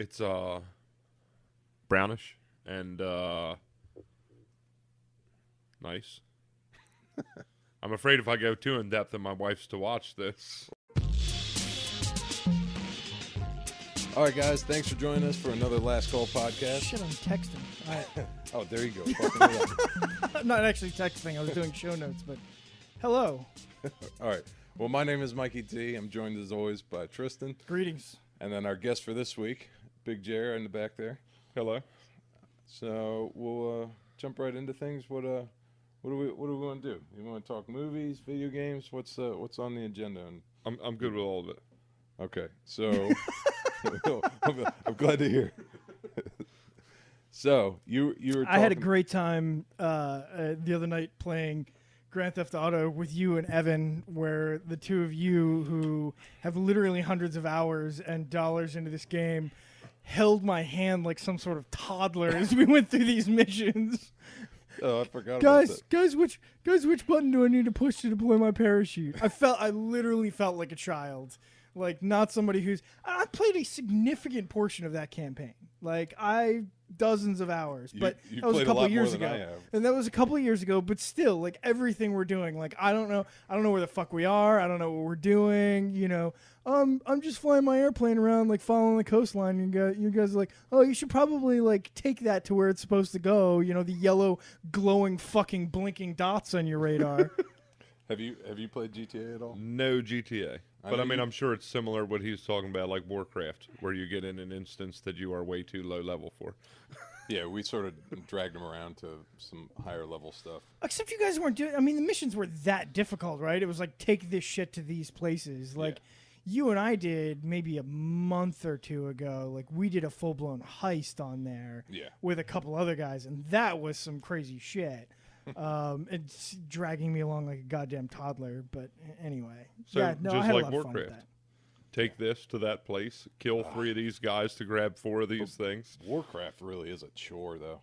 It's brownish and nice. I'm afraid if I go too in depth, then my wife's to watch this. All right, guys. Thanks for joining us for another Last Call podcast. Shit, I'm texting. All right. Oh, there you go. Fucking it up. I'm not actually texting. I was doing show notes, but hello. All right. Well, my name is Mikey T. I'm joined as always by Tristan. Greetings. And then our guest for this week, Big Jer in the back there. Hello. So we'll jump right into things. What do we want to do? You want to talk movies, video games? What's on the agenda? I'm good with all of it. Okay. So I'm glad to hear. So you were talking. I had a great time the other night playing Grand Theft Auto with you and Evan, where the two of you who have literally hundreds of hours and dollars into this game held my hand like some sort of toddler as we went through these missions. Oh, I forgot about that. Guys, which button do I need to push to deploy my parachute? I literally felt like a child. Like, not somebody who's... I played a significant portion of that campaign. Like, dozens of hours. But you that was a couple of years ago. I have. And that was a couple of years ago, but still, like, everything we're doing, like, I don't know where the fuck we are. I don't know what we're doing, you know. I'm just flying my airplane around, like, following the coastline. You guys are like, oh, you should probably, like, take that to where it's supposed to go. You know, the yellow, glowing, fucking blinking dots on your radar. Have you played GTA at all? No GTA. But I mean, I'm sure it's similar what he's talking about, like Warcraft, where you get in an instance that you are way too low level for. Yeah, we sort of dragged him around to some higher level stuff. Except you guys weren't doing... I mean, the missions were that difficult, right? It was like, take this shit to these places. Like, you and I did maybe a month or two ago. Like, we did a full-blown heist on there with a couple other guys, and that was some crazy shit. It's dragging me along like a goddamn toddler, but anyway. So I had just a like lot of fun with Warcraft. that. Take this to that place, kill 3 of these guys to grab 4 of these things. Warcraft really is a chore, though.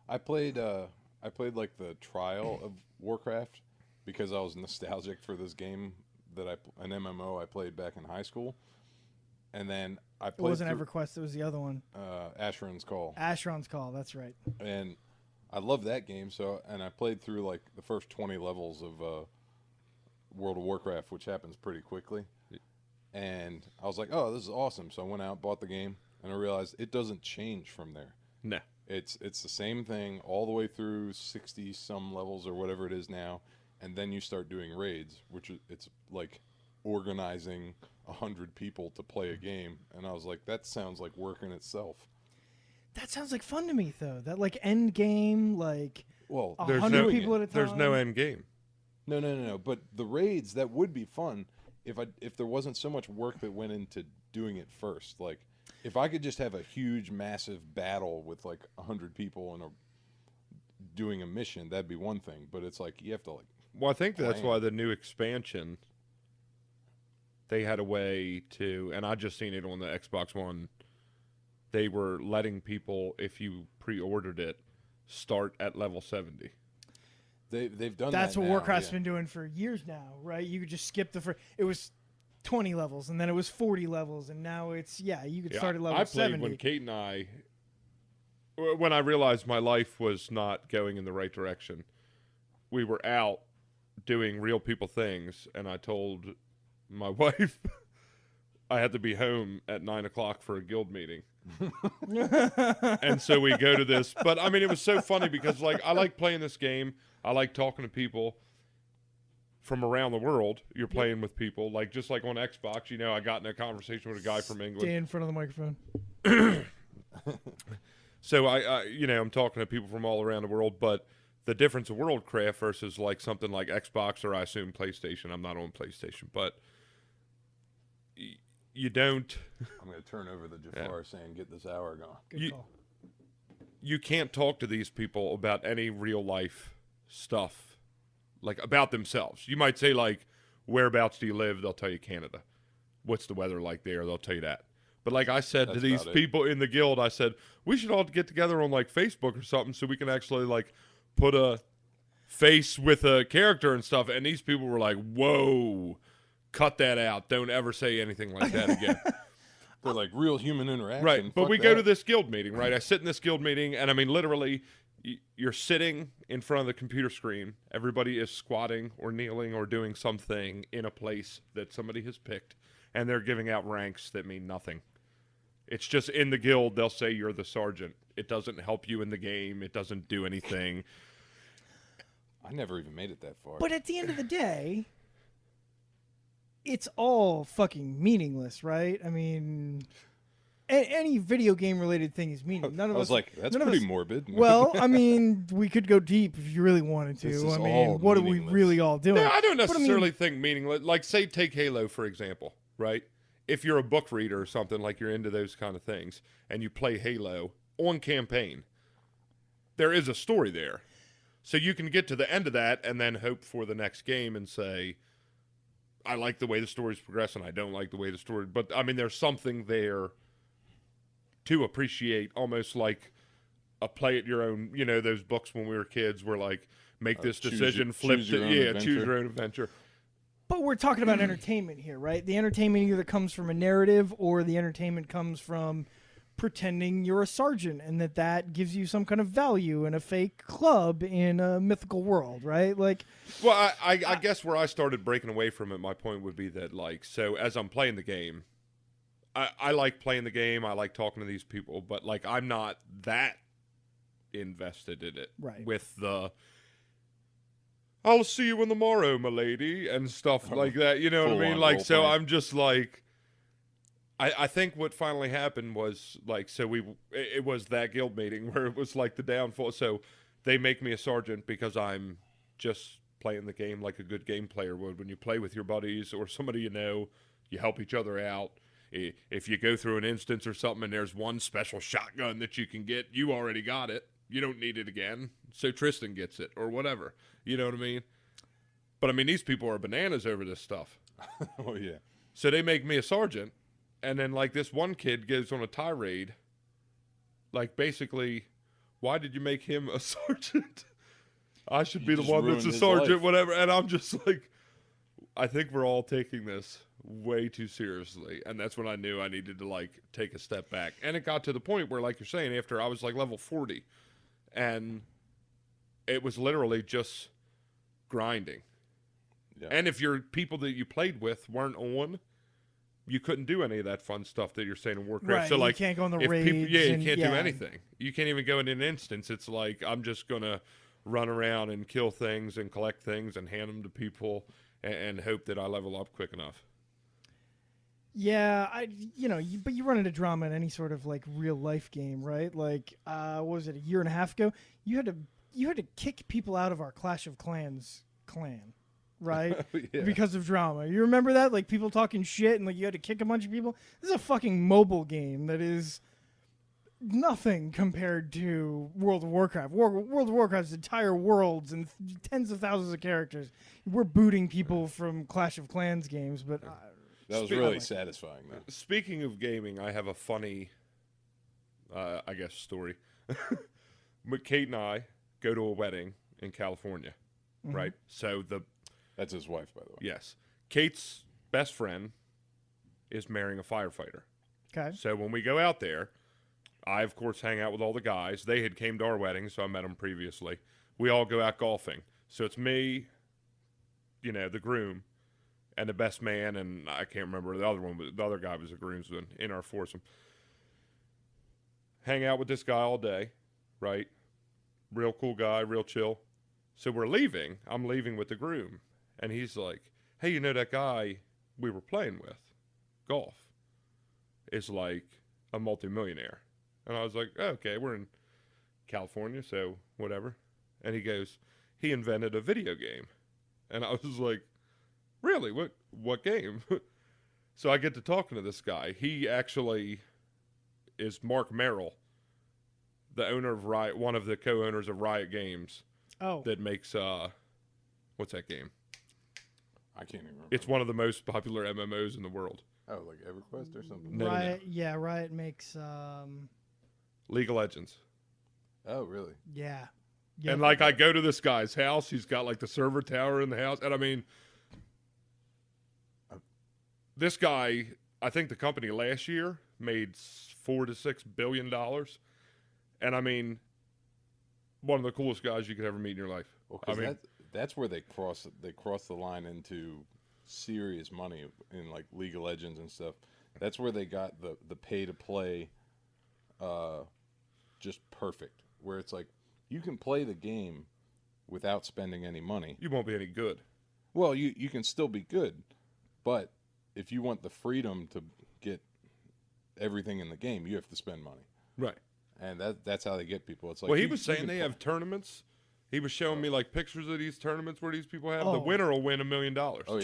I played like the trial of Warcraft because I was nostalgic for this game an MMO I played back in high school, and then I played. It wasn't EverQuest; it was the other one. Asheron's Call. Asheron's Call. That's right. And I love that game. And I played through like the first 20 levels of World of Warcraft, which happens pretty quickly. And I was like, "Oh, this is awesome!" So I went out, bought the game, and I realized it doesn't change from there. No, it's the same thing all the way through 60 some levels or whatever it is now, and then you start doing raids, which it's like organizing 100 people to play a game. And I was like, that sounds like work in itself. That sounds like fun to me, though. That like end game, like 100 people at a time. There's no end game. No. But the raids, that would be fun if there wasn't so much work that went into doing it first. Like, if I could just have a huge, massive battle with like 100 people and doing a mission, that'd be one thing. But it's like you have to like. Well, I think that's why the new expansion, they had a way to, and I just seen it on the Xbox One. They were letting people, if you pre-ordered it, start at level 70. They've done That's that what now, Warcraft's been doing for years now, right? You could just skip the first. It was 20 levels, and then it was 40 levels, and now it's you could start at level 70. I played when Kate and I, when I realized my life was not going in the right direction. We were out doing real people things, and I told my wife I had to be home at 9:00 for a guild meeting. And so we go to this, but I mean, it was so funny because like I like playing this game. I like talking to people from around the world. You're playing with people, like just like on Xbox. You know, I got in a conversation with a guy from England. Stay in front of the microphone. So I I'm talking to people from all around the world, but the difference of Worldcraft versus like something like Xbox or I assume PlayStation. I'm not on PlayStation, but you don't. I'm going to turn over the Jafar saying, "Get this hour going." Good call. You can't talk to these people about any real life stuff, like about themselves. You might say like, "Whereabouts do you live?" They'll tell you Canada. What's the weather like there? They'll tell you that. But like I said to these people in the guild, I said we should all get together on like Facebook or something so we can actually like put a face with a character and stuff. And these people were like, "Whoa, cut that out! Don't ever say anything like that again." for like real human interaction. Right, but fuck we that. go to this guild meeting, right? I sit in this guild meeting, and I mean, literally, you're sitting in front of the computer screen. Everybody is squatting or kneeling or doing something in a place that somebody has picked, and they're giving out ranks that mean nothing. It's just in the guild, they'll say you're the sergeant. It doesn't help you in the game. It doesn't do anything. I never even made it that far. But at the end of the day, it's all fucking meaningless, right? I mean, any video game related thing is meaningless. None of I was us, like, that's none of pretty us- morbid. Well, I mean, we could go deep if you really wanted to. This is I mean, all what are we meaningless. really all doing? No, I don't But I mean- necessarily think meaningless. Like, say, take Halo, for example, right? If you're a book reader or something, like you're into those kind of things, and you play Halo on campaign, there is a story there. So you can get to the end of that and then hope for the next game and say, I like the way the story's progressing, I don't like the way the story... But, I mean, there's something there to appreciate, almost like a play at your own... You know, those books when we were kids were like, make this decision, flip choose your it. own Yeah, adventure. choose your own adventure. But we're talking about entertainment here, right? The entertainment either comes from a narrative or the entertainment comes from pretending you're a sergeant and that gives you some kind of value in a fake club in a mythical world, right? Like, Well, I guess where I started breaking away from it, my point would be that, like, so as I'm playing the game, I like playing the game, I like talking to these people, but, like, I'm not that invested in it. Right. With the, I'll see you in the morrow, my lady, and stuff like that, you know what I mean? Full-on Like, so role-playing. I'm just like, I think what finally happened was, like, so it was that guild meeting where it was like the downfall. So they make me a sergeant because I'm just playing the game like a good game player would. When you play with your buddies or somebody you know, you help each other out. If you go through an instance or something and there's one special shotgun that you can get, you already got it. You don't need it again. So Tristan gets it or whatever. You know what I mean? But I mean, these people are bananas over this stuff. Oh, yeah. So they make me a sergeant. And then, like, this one kid goes on a tirade. Like, basically, why did you make him a sergeant? I should You be the just one that's ruined a his sergeant, life. whatever. And I'm just like, I think we're all taking this way too seriously. And that's when I knew I needed to, like, take a step back. And it got to the point where, like you're saying, after I was, like, level 40. And it was literally just grinding. Yeah. And if your people that you played with weren't on, you couldn't do any of that fun stuff that you're saying in Warcraft. right, So, like, you can't go on the if raids. people, you and, can't do anything. You can't even go in an instance. It's like, I'm just going to run around and kill things and collect things and hand them to people and hope that I level up quick enough. Yeah, but you run into drama in any sort of like real life game, right? Like, what was it, a year and a half ago? You had to kick people out of our Clash of Clans clan, right? Yeah. Because of drama. You remember that? Like people talking shit and like you had to kick a bunch of people. This is a fucking mobile game that is nothing compared to World of Warcraft. World of Warcraft's entire worlds and tens of thousands of characters. We're booting people from Clash of Clans games, but That was Speak- really satisfying, though. Speaking of gaming, I have a funny, I guess, story. Kate and I go to a wedding in California, right? So That's his wife, by the way. yes, Kate's best friend is marrying a firefighter. okay. So when we go out there, I, of course, hang out with all the guys. They had came to our wedding, so I met them previously. We all go out golfing. So it's me, you know, the groom, and the best man, and I can't remember the other one, but the other guy was a groomsman in our foursome. Hang out with this guy all day, right? Real cool guy, real chill. So we're leaving. I'm leaving with the groom. And he's like, hey, you know that guy we were playing with, golf, is like a multimillionaire. And I was like, oh, okay, we're in California, so whatever. And he goes, he invented a video game. And I was like, really? What game? So I get to talking to this guy. He actually is Mark Merrill, the owner of Riot, one of the co-owners of Riot Games Oh, that makes what's that game? I can't even remember. It's one of the most popular MMOs in the world. Oh, like EverQuest or something? No, no, no. Riot. Yeah, Riot makes. League of Legends. Oh, really? Yeah. And like I go to this guy's house, he's got like the server tower in the house, and I mean, this guy, I think the company last year made $4 to $6 billion, and I mean, one of the coolest guys you could ever meet in your life. Well, I 'cause mean, that's where they cross the line into serious money in like League of Legends and stuff. That's where they got the pay to play, just perfect. Where it's like you can play the game without spending any money. you won't be any good. Well, you can still be good, but if you want the freedom to get everything in the game, you have to spend money. Right. And that's how they get people. It's like Well, he you- was you saying can they play- have tournaments. He was showing me like pictures of these tournaments where these people have. The Oh. winner will win $1 million. Oh,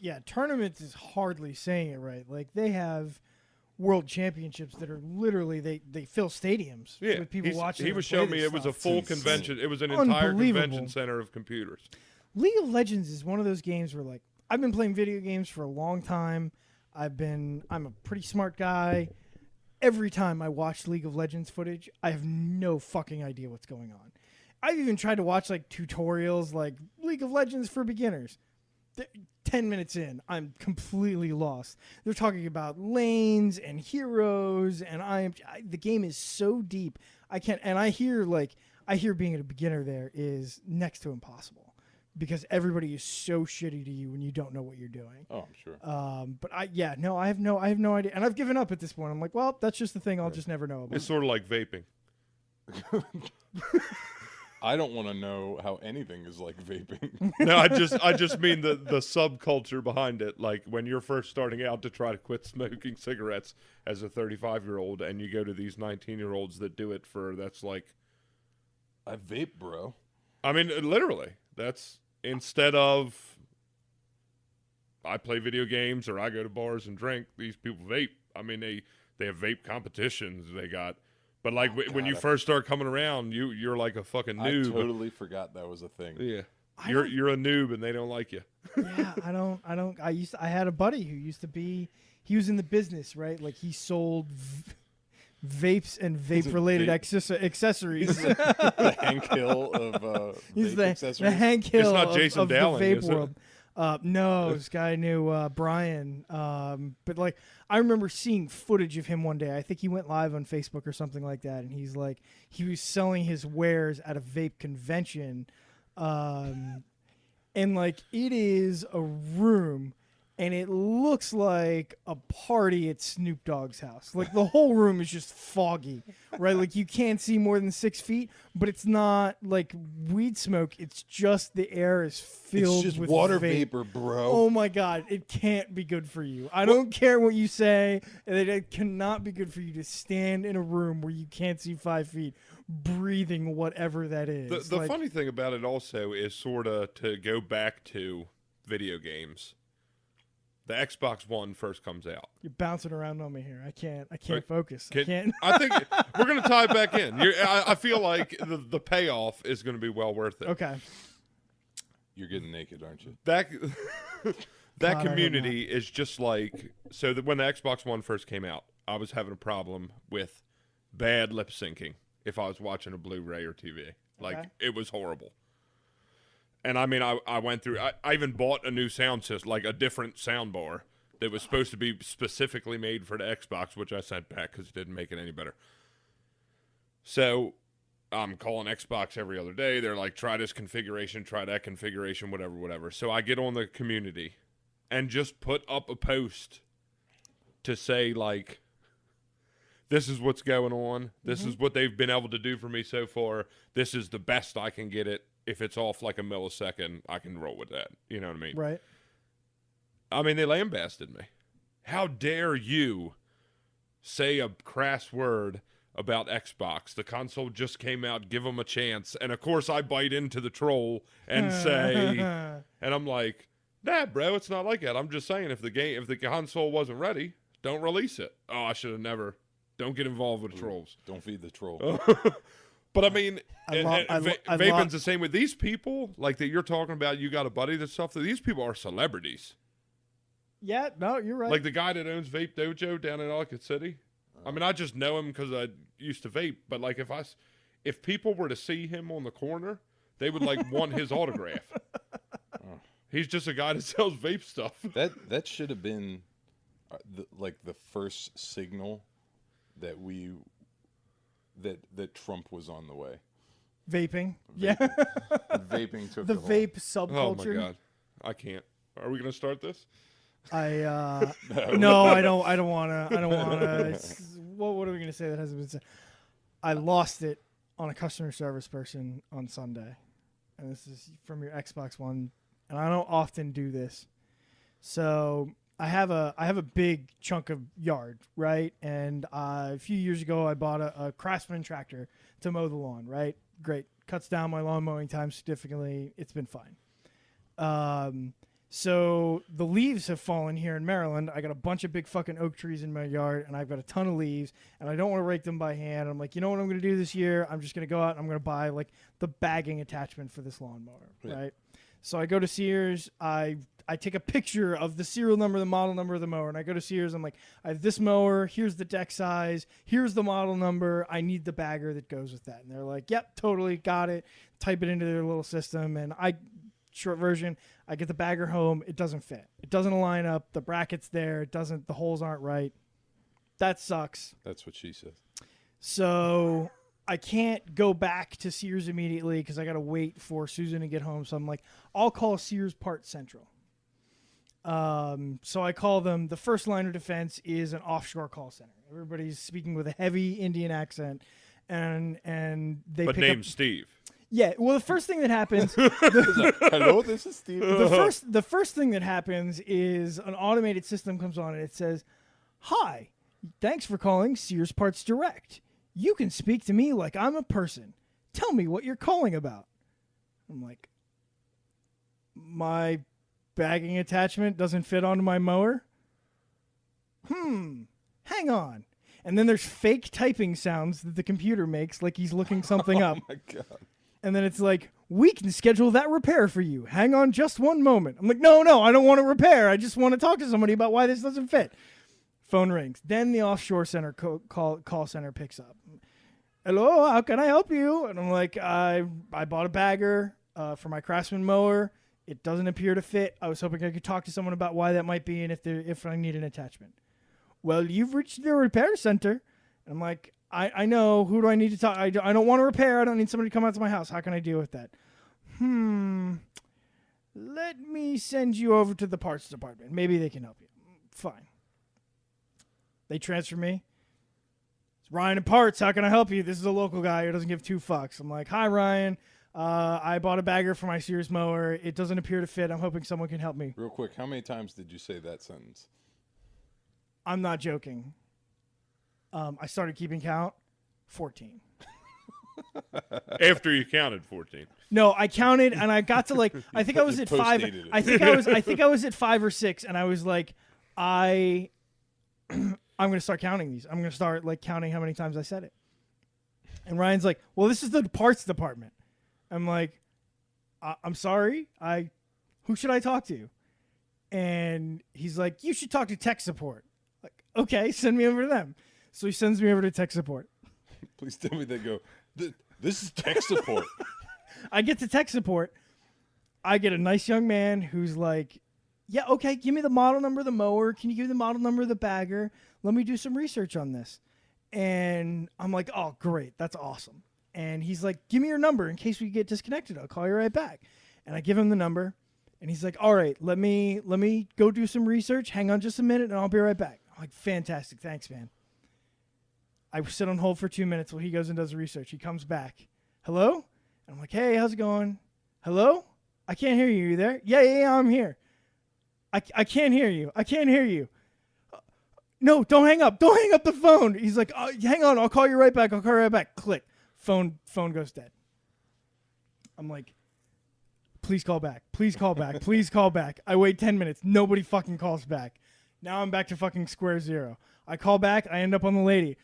yeah. Tournaments is hardly saying it right. Like they have world championships that are literally they fill stadiums Yeah, with people watching. He them was play showing this me it was a stuff. full It's insane. convention. It was an entire Unbelievable. convention center of computers. League of Legends is one of those games where like I've been playing video games for a long time. I'm a pretty smart guy. Every time I watch League of Legends footage, I have no fucking idea what's going on. I've even tried to watch like tutorials like League of Legends for beginners. 10 minutes in, I'm completely lost. They're talking about lanes and heroes, and the game is so deep. I can't, and I hear being a beginner there is next to impossible because everybody is so shitty to you when you don't know what you're doing. Oh, I'm sure. But I have no idea, and I've given up at this point. I'm like, well, that's just the thing I'll just never know about. It's sort of like vaping. I don't want to know how anything is like vaping. No, I just mean the subculture behind it. Like when you're first starting out to try to quit smoking cigarettes as a 35-year-old, and you go to these 19-year-olds that do it that's like, I vape, bro. I mean, literally, that's instead of I play video games or I go to bars and drink. These people vape. I mean, they have vape competitions. They got. But like when you first start coming around, you're like a fucking noob. I totally forgot that was a thing. Yeah, you're a noob and they don't like you. Yeah, I had a buddy who used to be. He was in the business, right? Like he sold vapes and vape-related accessories. The Hank Hill of He's vape the accessories. Hank Hill not of, Jason of Dowling, the vape is it? world. No, this guy knew Brian. But like, I remember seeing footage of him one day. I think he went live on Facebook or something like that, and he's like, he was selling his wares at a vape convention, and like it is a room. And it looks like a party at Snoop Dogg's house. Like the whole room is just foggy, right? Like you can't see more than 6 feet, but it's not like weed smoke. It's just the air is filled It's just with water vape. vapor, bro. Oh my God, it can't be good for you. I don't care what you say. It cannot be good for you to stand in a room where you can't see 5 feet, breathing whatever that is. The Like, funny thing about it also is sort of to go back to video games. The Xbox One first comes out. you're bouncing around on me here. I can't Right. focus. I can't. I think we're going to tie it back in. I feel like the payoff is going to be well worth it. Okay. You're getting naked, aren't you? That God, I hope community is just like so. That when the Xbox One first came out, I was having a problem with bad lip syncing if I was watching a Blu-ray or TV. Like Okay. it was horrible. And I mean, I went through. I even bought a new sound system, like a different sound bar that was supposed to be specifically made for the Xbox, which I sent back because it didn't make it any better. So I'm calling Xbox every other day. They're like, try this configuration, try that configuration, whatever. So I get on the community and just put up a post to say, like, this is what's going on. This is what they've been able to do for me so far. This is the best I can get it. If it's off like a millisecond, I can roll with that. You know what I mean? Right. I mean, they lambasted me. How dare you say a crass word about Xbox? The console just came out. Give them a chance. And, of course, I bite into the troll and say, and I'm like, nah, bro, it's not like that. I'm just saying if the console wasn't ready, don't release it. Oh, I should have never. Don't get involved with trolls. Don't feed the troll. But I mean, I vaping's the same with these people, like that you're talking about. You got a buddy that stuff. That these people are celebrities. Yeah, no, you're right. Like the guy that owns Vape Dojo down in Ellicott City. I mean, I just know him because I used to vape. But like, if people were to see him on the corner, they would like want his autograph. He's just a guy that sells vape stuff. That should have been the first signal that that Trump was on the way. Vaping. Yeah. Vaping took The the whole- vape Oh subculture. my god, I can't. Are we gonna start this? I no, I don't wanna. What are we gonna say that hasn't been said? I lost it on a customer service person on Sunday, and this is from your Xbox One, and I don't often do this. So I have a big chunk of yard, right? And a few years ago, I bought a Craftsman tractor to mow the lawn, right? Great, cuts down my lawn mowing time significantly. It's been fine. So the leaves have fallen here in Maryland. I got a bunch of big fucking oak trees in my yard, and I've got a ton of leaves, and I don't want to rake them by hand. I'm like, you know what I'm going to do this year? I'm just going to go out and I'm going to buy like the bagging attachment for this lawnmower, right? So I go to Sears. I take a picture of the serial number, the model number of the mower, and I go to Sears. I'm like, I have this mower. Here's the deck size. Here's the model number. I need the bagger that goes with that. And they're like, yep, totally, got it. Type it into their little system, and short version, I get the bagger home. It doesn't fit. It doesn't align up. The bracket's there. It doesn't. The holes aren't right. That sucks. That's what she said. So I can't go back to Sears immediately because I got to wait for Susan to get home. So I'm like, I'll call Sears Parts Central. So I call them. The first line of defense is an offshore call center. Everybody's speaking with a heavy Indian accent, and they But pick named up. Steve. Yeah, well, the first thing that happens, Hello, this is Steve. the first thing that happens is an automated system comes on and it says, "Hi, thanks for calling Sears Parts Direct. You can speak to me like I'm a person. Tell me what you're calling about." I'm like, my bagging attachment doesn't fit onto my mower. Hang on. And then there's fake typing sounds that the computer makes like he's looking something up. Oh my god. And then it's like, we can schedule that repair for you. Hang on just one moment. I'm like, no, I don't want to repair. I just want to talk to somebody about why this doesn't fit. Phone rings. Then the offshore center call center picks up. Hello, how can I help you? And I'm like, I bought a bagger for my Craftsman mower. It doesn't appear to fit. I was hoping I could talk to someone about why that might be and if I need an attachment. Well, you've reached the repair center. And I'm like, I know. Who do I need to talk? I don't want to repair. I don't need somebody to come out to my house. How can I deal with that? Let me send you over to the parts department. Maybe they can help you. Fine. They transfer me. It's Ryan and Parts. How can I help you? This is a local guy who doesn't give two fucks. I'm like, hi, Ryan. I bought a bagger for my Sears mower. It doesn't appear to fit. I'm hoping someone can help me. Real quick, how many times did you say that sentence? I'm not joking. I started keeping count. 14. After you counted 14. No, I counted and I got to like I think I was at 5. Post-dated it. I think I was at 5 or 6 and I was like I'm going to start counting these. I'm going to start like counting how many times I said it. And Ryan's like, "Well, this is the parts department." I'm like, "I'm sorry. Who should I talk to?" And he's like, "You should talk to tech support." Like, "Okay, send me over to them." So he sends me over to tech support. Please tell me they go, this is tech support. I get to tech support. I get a nice young man who's like, yeah, okay, give me the model number of the mower. Can you give me the model number of the bagger? Let me do some research on this. And I'm like, oh, great. That's awesome. And he's like, give me your number in case we get disconnected. I'll call you right back. And I give him the number. And he's like, all right, let me go do some research. Hang on just a minute, and I'll be right back. I'm like, fantastic. Thanks, man. I sit on hold for 2 minutes while he goes and does the research. He comes back. Hello? And I'm like, hey, how's it going? Hello? I can't hear you. You there? Yeah, I'm here. I can't hear you. I can't hear you. No, don't hang up. Don't hang up the phone. He's like, hang on. I'll call you right back. Click. Phone goes dead. I'm like, please call back. Please call back. Please call back. I wait 10 minutes. Nobody fucking calls back. Now I'm back to fucking square zero. I call back. I end up on the lady.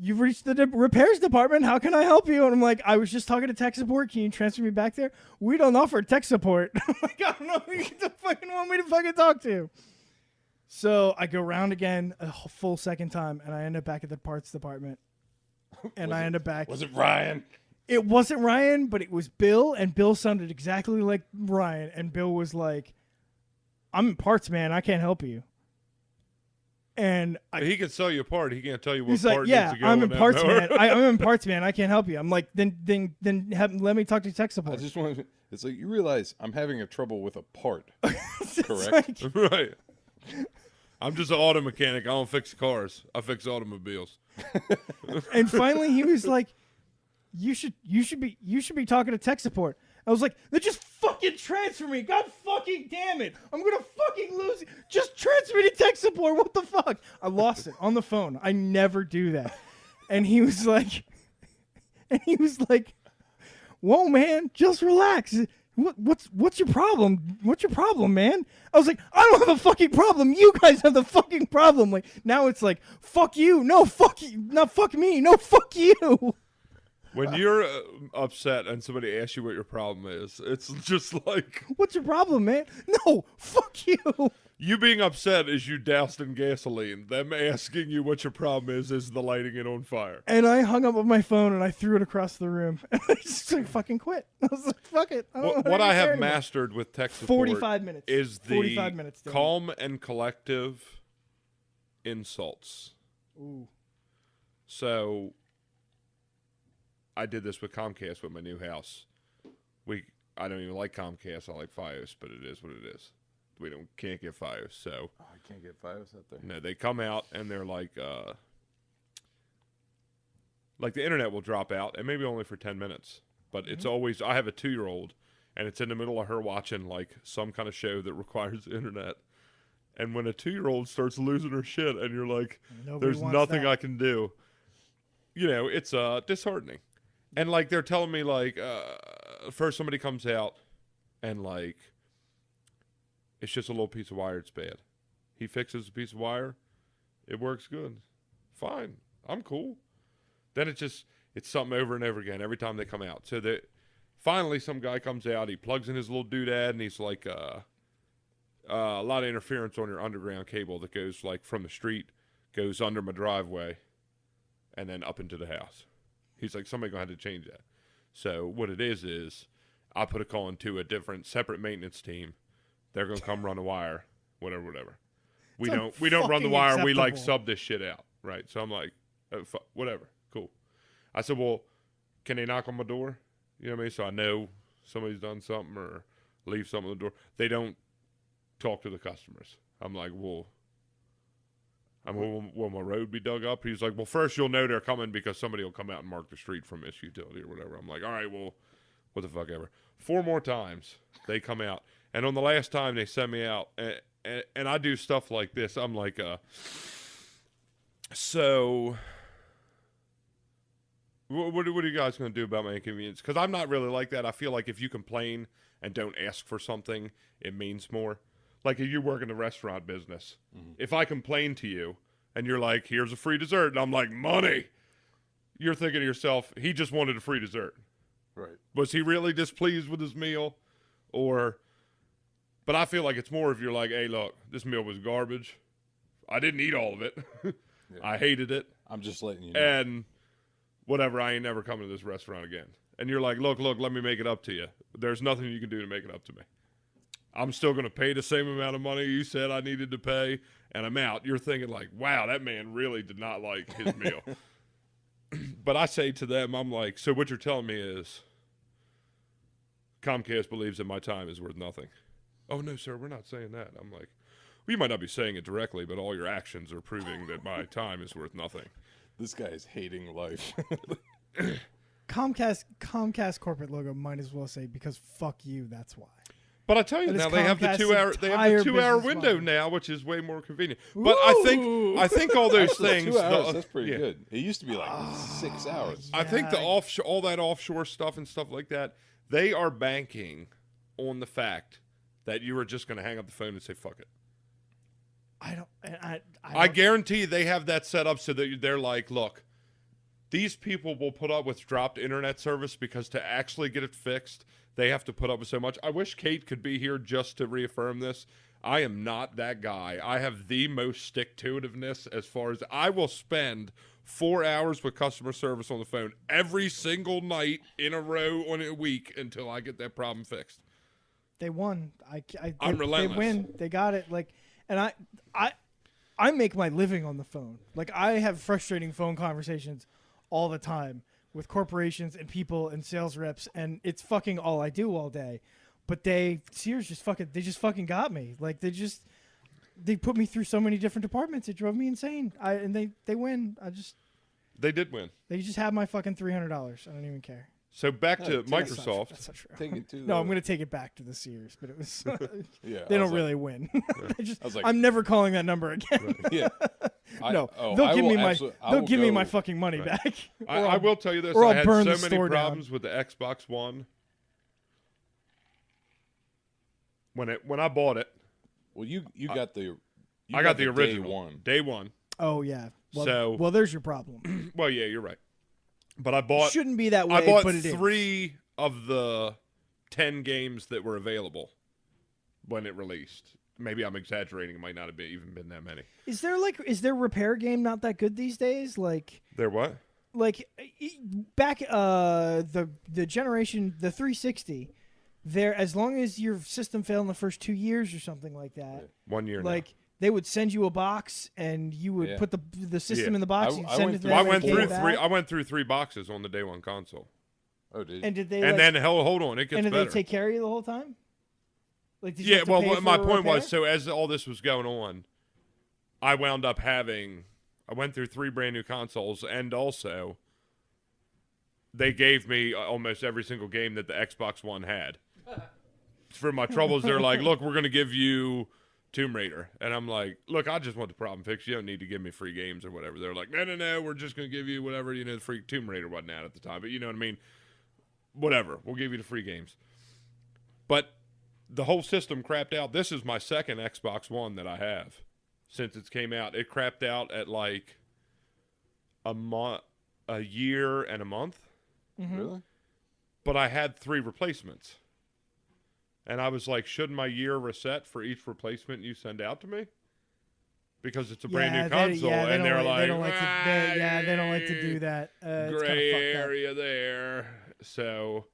You've reached the repairs department. How can I help you? And I'm like, I was just talking to tech support. Can you transfer me back there? We don't offer tech support. I'm like, I don't know who you fucking want me to fucking talk to. So I go round again a full second time, and I end up back at the parts department. And I end up back. Was it Ryan? It wasn't Ryan, but it was Bill, and Bill sounded exactly like Ryan. And Bill was like, I'm in parts, man. I can't help you. And He can sell you a part. He can't tell you what he's part like, yeah, needs to go I'm on in that parts, mower. man. I'm in parts, man. I can't help you. I'm like, then let me talk to tech I support. just want to, it's like, you realize I'm having a trouble with a part, It's correct? like, Right. I'm just an auto mechanic. I don't fix cars. I fix automobiles. and finally he was like, you should be talking to tech support. I was like, then just fucking transfer me. God fucking damn it. I'm going to fucking lose it. Just transfer me to tech support. What the fuck? I lost it on the phone. I never do that. And he was like, whoa, man, just relax. What's your problem? What's your problem, man? I was like, I don't have a fucking problem. You guys have the fucking problem. Like, now it's like, fuck you. No, fuck you. No, fuck me. No, fuck you. When you're upset and somebody asks you what your problem is, it's just like What's your problem, man? No, fuck you. you being upset is you doused in gasoline. Them asking you what your problem is the lighting it on fire. And I hung up with my phone and I threw it across the room. And I just like, fucking quit. I was like, fuck it. I don't What I have anymore. mastered with tech support 45 minutes. is the 45 minutes. Dylan. calm and collective insults. Ooh. So I did this with Comcast with my new house. I don't even like Comcast. I like Fios, but it is what it is. We can't get Fios, so Oh, I can't get Fios out there. no, they come out and they're like the internet will drop out, and maybe only for 10 minutes. But it's always, I have a 2-year-old, and it's in the middle of her watching like some kind of show that requires the internet. And when a 2-year-old starts losing her shit, and you're like, Nobody there's wants nothing that. I can do, it's disheartening. And like they're telling me like first somebody comes out and like it's just a little piece of wire, it's bad. He fixes a piece of wire, it works good. Fine. I'm cool. Then it's something over and over again every time they come out. So that finally some guy comes out, he plugs in his little doodad, and he's like a lot of interference on your underground cable that goes like from the street, goes under my driveway, and then up into the house. He's like, somebody gonna have to change that. So what it is I put a call into a different separate maintenance team. They're gonna come run the wire, whatever. We don't run the fucking wire. We like acceptable. sub this shit out, right? So I'm like, whatever, cool. I said, well, can they knock on my door? You know what I mean? So I know somebody's done something or leave something on the door. They don't talk to the customers. I'm like, well, will my road be dug up? He's like, well, first you'll know they're coming because somebody will come out and mark the street from this utility or whatever. I'm like, all right, well, what the fuck ever. 4 more times they come out. And on the last time they send me out, and I do stuff like this. I'm like, so what are you guys going to do about my inconvenience? Because I'm not really like that. I feel like if you complain and don't ask for something, it means more. Like if you work in the restaurant business, if I complain to you and you're like, here's a free dessert, and I'm like, money, you're thinking to yourself, he just wanted a free dessert. Right. Was he really displeased with his meal? But I feel like it's more if you're like, hey, look, this meal was garbage. I didn't eat all of it. Yeah. I hated it. I'm just letting you know. And whatever, I ain't never coming to this restaurant again. And you're like, look, let me make it up to you. There's nothing you can do to make it up to me. I'm still going to pay the same amount of money you said I needed to pay, and I'm out. You're thinking like, wow, that man really did not like his meal. But I say to them, I'm like, so what you're telling me is Comcast believes that my time is worth nothing. Oh, no, sir, we're not saying that. I'm like, well, you might not be saying it directly, but all your actions are proving that my time is worth nothing. This guy is hating life. Comcast corporate logo might as well say because fuck you. That's why. But I tell you That is now they have the Comcast's 2-hour entire window business now, which is way more convenient. But I think all those Actually, things 2 hours, the- that's pretty yeah. good. It used to be like 6 hours. I think the Yeah. offshore, all that offshore stuff and stuff like that, they are banking on the fact that you are just going to hang up the phone and say fuck it. I I don't- guarantee they have that set up so that they're like, look, these people will put up with dropped internet service because to actually get it fixed, they have to put up with so much. I wish Kate could be here just to reaffirm this. I am not that guy. I have the most stick-to-itiveness as far as I will spend 4 hours with customer service on the phone every single night in a row on a week until I get that problem fixed. They won. I'm relentless. They win. They got it. Like, and I I make my living on the phone. Like, I have frustrating phone conversations all the time with corporations and people and sales reps, and it's fucking all I do all day. But Sears just fucking got me. Like, they put me through so many different departments. It drove me insane. And they win. They did win. They just have my fucking $300. I don't even care. So back to that's Microsoft. That's not true. Take it to No, I'm going to take it back to the Sears, but it was Yeah, they I don't was really win. I was like, I'm never calling that number again. yeah. No, I they'll give will me my absolutely- I they'll will give me go- my fucking money back. I will tell you this: or I I'll had burn so the many store down. problems with the Xbox One when I bought it. Well, you got the. I got the original Day one. Day one. Oh yeah. So- well, there's your problem. Well, yeah, you're right. But I bought. Shouldn't be that way. I bought but it is. 3 of the 10 games that were available when it released. Maybe I'm exaggerating. It might not have even been that many. Is there repair game not that good these days? Like What? back the generation the 360. There, as long as your system failed in the first 2 years or something like that. 1 year. Like they would send you a box and you would Yeah. put the system Yeah. in the box. I You'd went send it to through- them I and went it came through back. 3. I went through 3 boxes on the Day one console. Oh, did you? And did they And like, then hold on, it gets and did better. they take care of you the whole time? Like did you Yeah, have to well, pay for my a point was, repair? so as all this was going on, I wound up I went through 3 brand new consoles, and also they gave me almost every single game that the Xbox One had. For my troubles, they're like, look, we're going to give you Tomb Raider. And I'm like, look, I just want the problem fixed. You don't need to give me free games or whatever. They're like, no, we're just going to give you whatever, the free Tomb Raider wasn't out at the time. But you know what I mean? Whatever. We'll give you the free games. But the whole system crapped out. This is my second Xbox One that I have since it came out. It crapped out at like a year and a month. Mhm. Really? But I had 3 replacements. And I was like, shouldn't my year reset for each replacement you send out to me? Because it's a brand new console. And they're like, they don't like to do that. It's gray kinda fucked up. area there. So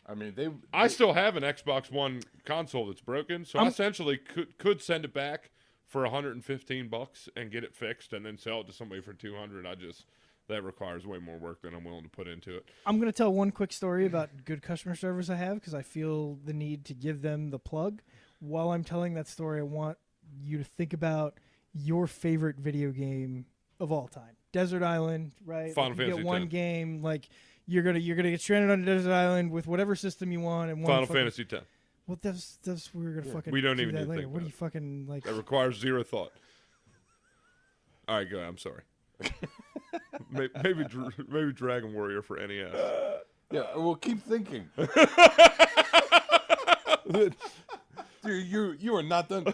I mean, I still have an Xbox One console that's broken. So I essentially could send it back for $115 and get it fixed and then sell it to somebody for $200. That requires way more work than I'm willing to put into it. I'm going to tell one quick story about good customer service I have because I feel the need to give them the plug. While I'm telling that story, I want you to think about your favorite video game of all time. Desert Island, right? Final Like, you Fantasy get one X. game, like you're gonna get stranded on a desert island with whatever system you want and one Final fucking, Fantasy X. Well, that's we're gonna fucking. We don't do even that need to later. think What about do you fucking like? That requires 0 thought. All right, go ahead. I'm sorry. maybe Dragon Warrior for NES. Yeah, well, keep thinking. Dude, you are not done.